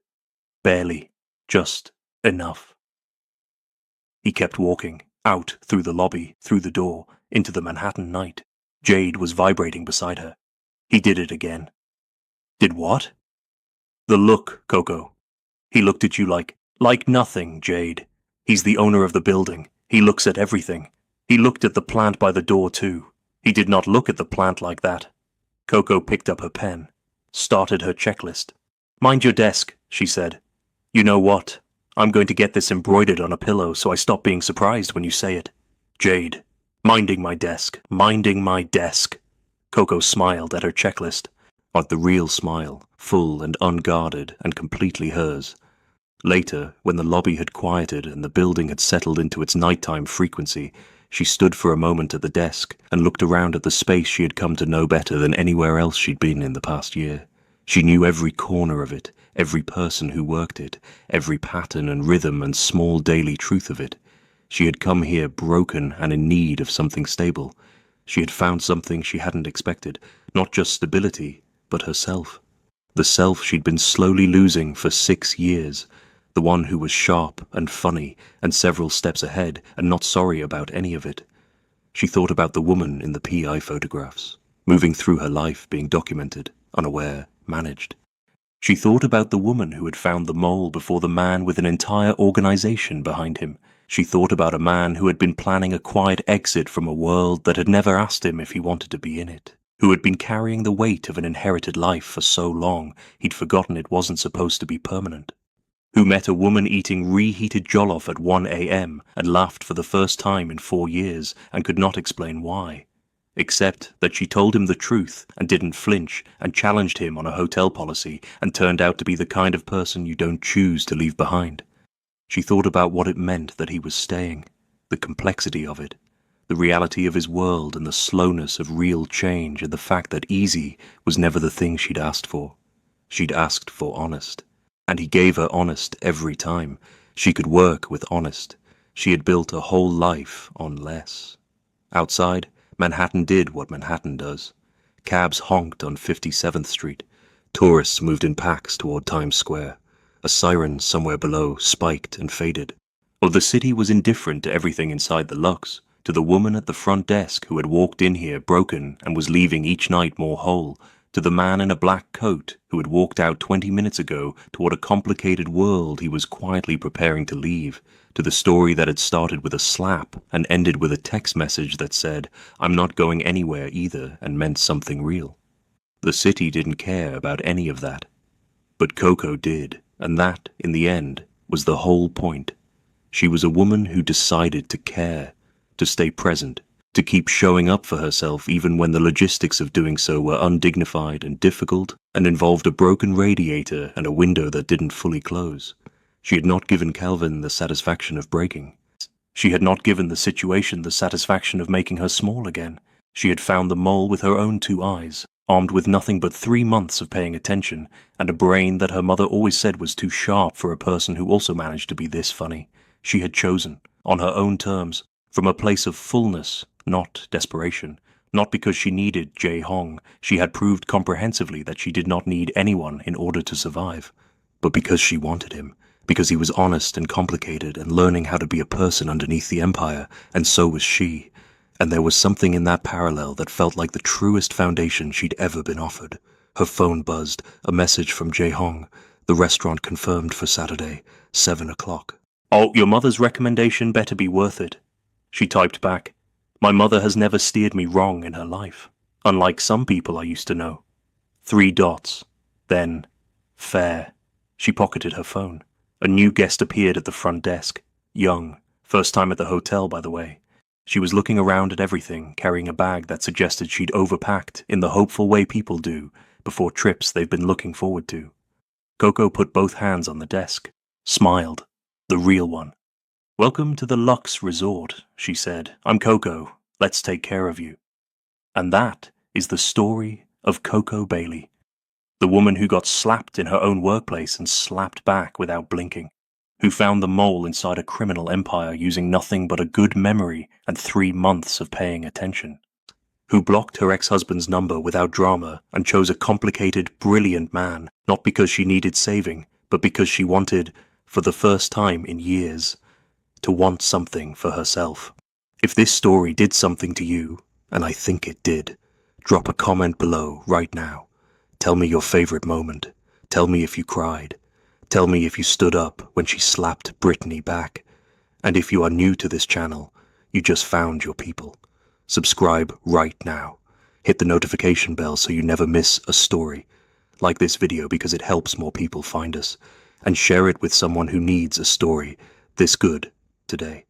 Barely. Just enough. He kept walking, out through the lobby, through the door, into the Manhattan night. Jade was vibrating beside her. He did it again. Did what? The look, Coco. He looked at you like nothing, Jade. He's the owner of the building. He looks at everything. He looked at the plant by the door, too. He did not look at the plant like that. Coco picked up her pen, started her checklist. "Mind your desk," she said. "You know what? I'm going to get this embroidered on a pillow so I stop being surprised when you say it." Jade. Minding my desk. Minding my desk. Coco smiled at her checklist. Like the real smile, full and unguarded and completely hers. Later, when the lobby had quieted and the building had settled into its nighttime frequency, she stood for a moment at the desk and looked around at the space she had come to know better than anywhere else she'd been in the past year. She knew every corner of it, every person who worked it, every pattern and rhythm and small daily truth of it. She had come here broken and in need of something stable. She had found something she hadn't expected, not just stability, but herself. The self she'd been slowly losing for 6 years, the one who was sharp and funny and several steps ahead and not sorry about any of it. She thought about the woman in the PI photographs, moving through her life being documented, unaware, managed. She thought about the woman who had found the mole before the man with an entire organization behind him. She thought about a man who had been planning a quiet exit from a world that had never asked him if he wanted to be in it, who had been carrying the weight of an inherited life for so long he'd forgotten it wasn't supposed to be permanent, who met a woman eating reheated jollof at 1 a.m. and laughed for the first time in 4 years and could not explain why, except that she told him the truth and didn't flinch and challenged him on a hotel policy and turned out to be the kind of person you don't choose to leave behind. She thought about what it meant that he was staying, the complexity of it, the reality of his world and the slowness of real change and the fact that easy was never the thing she'd asked for. She'd asked for honest, and he gave her honest every time. She could work with honest. She had built a whole life on less. Outside, Manhattan did what Manhattan does. Cabs honked on 57th Street. Tourists moved in packs toward Times Square. A siren somewhere below spiked and faded. Or the city was indifferent to everything inside the Lux, to the woman at the front desk who had walked in here broken and was leaving each night more whole, to the man in a black coat who had walked out 20 minutes ago toward a complicated world he was quietly preparing to leave, to the story that had started with a slap and ended with a text message that said, "I'm not going anywhere either," and meant something real. The city didn't care about any of that. But Coco did, and that, in the end, was the whole point. She was a woman who decided to care, to stay present, to keep showing up for herself even when the logistics of doing so were undignified and difficult and involved a broken radiator and a window that didn't fully close. She had not given Calvin the satisfaction of breaking. She had not given the situation the satisfaction of making her small again. She had found the mole with her own 2 eyes, armed with nothing but 3 months of paying attention, and a brain that her mother always said was too sharp for a person who also managed to be this funny. She had chosen, on her own terms, from a place of fullness, not desperation. Not because she needed Jae Hong. She had proved comprehensively that she did not need anyone in order to survive. But because she wanted him, because he was honest and complicated and learning how to be a person underneath the empire, and so was she. And there was something in that parallel that felt like the truest foundation she'd ever been offered. Her phone buzzed, a message from Jae Hong. The restaurant confirmed for Saturday, 7 o'clock. "Oh, your mother's recommendation better be worth it," she typed back. "My mother has never steered me wrong in her life, unlike some people I used to know." 3 dots. Then, fair. She pocketed her phone. A new guest appeared at the front desk. Young. First time at the hotel, by the way. She was looking around at everything, carrying a bag that suggested she'd overpacked in the hopeful way people do before trips they've been looking forward to. Coco put both hands on the desk, smiled. The real one. "Welcome to the Lux Resort," she said. "I'm Coco. Let's take care of you." And that is the story of Coco Bailey, the woman who got slapped in her own workplace and slapped back without blinking, who found the mole inside a criminal empire using nothing but a good memory and 3 months of paying attention, who blocked her ex-husband's number without drama and chose a complicated, brilliant man, not because she needed saving, but because she wanted, for the first time in years, to want something for herself. If this story did something to you, and I think it did, drop a comment below right now. Tell me your favorite moment. Tell me if you cried. Tell me if you stood up when she slapped Brittany back. And if you are new to this channel, you just found your people. Subscribe right now. Hit the notification bell so you never miss a story. Like this video because it helps more people find us. And share it with someone who needs a story this good today.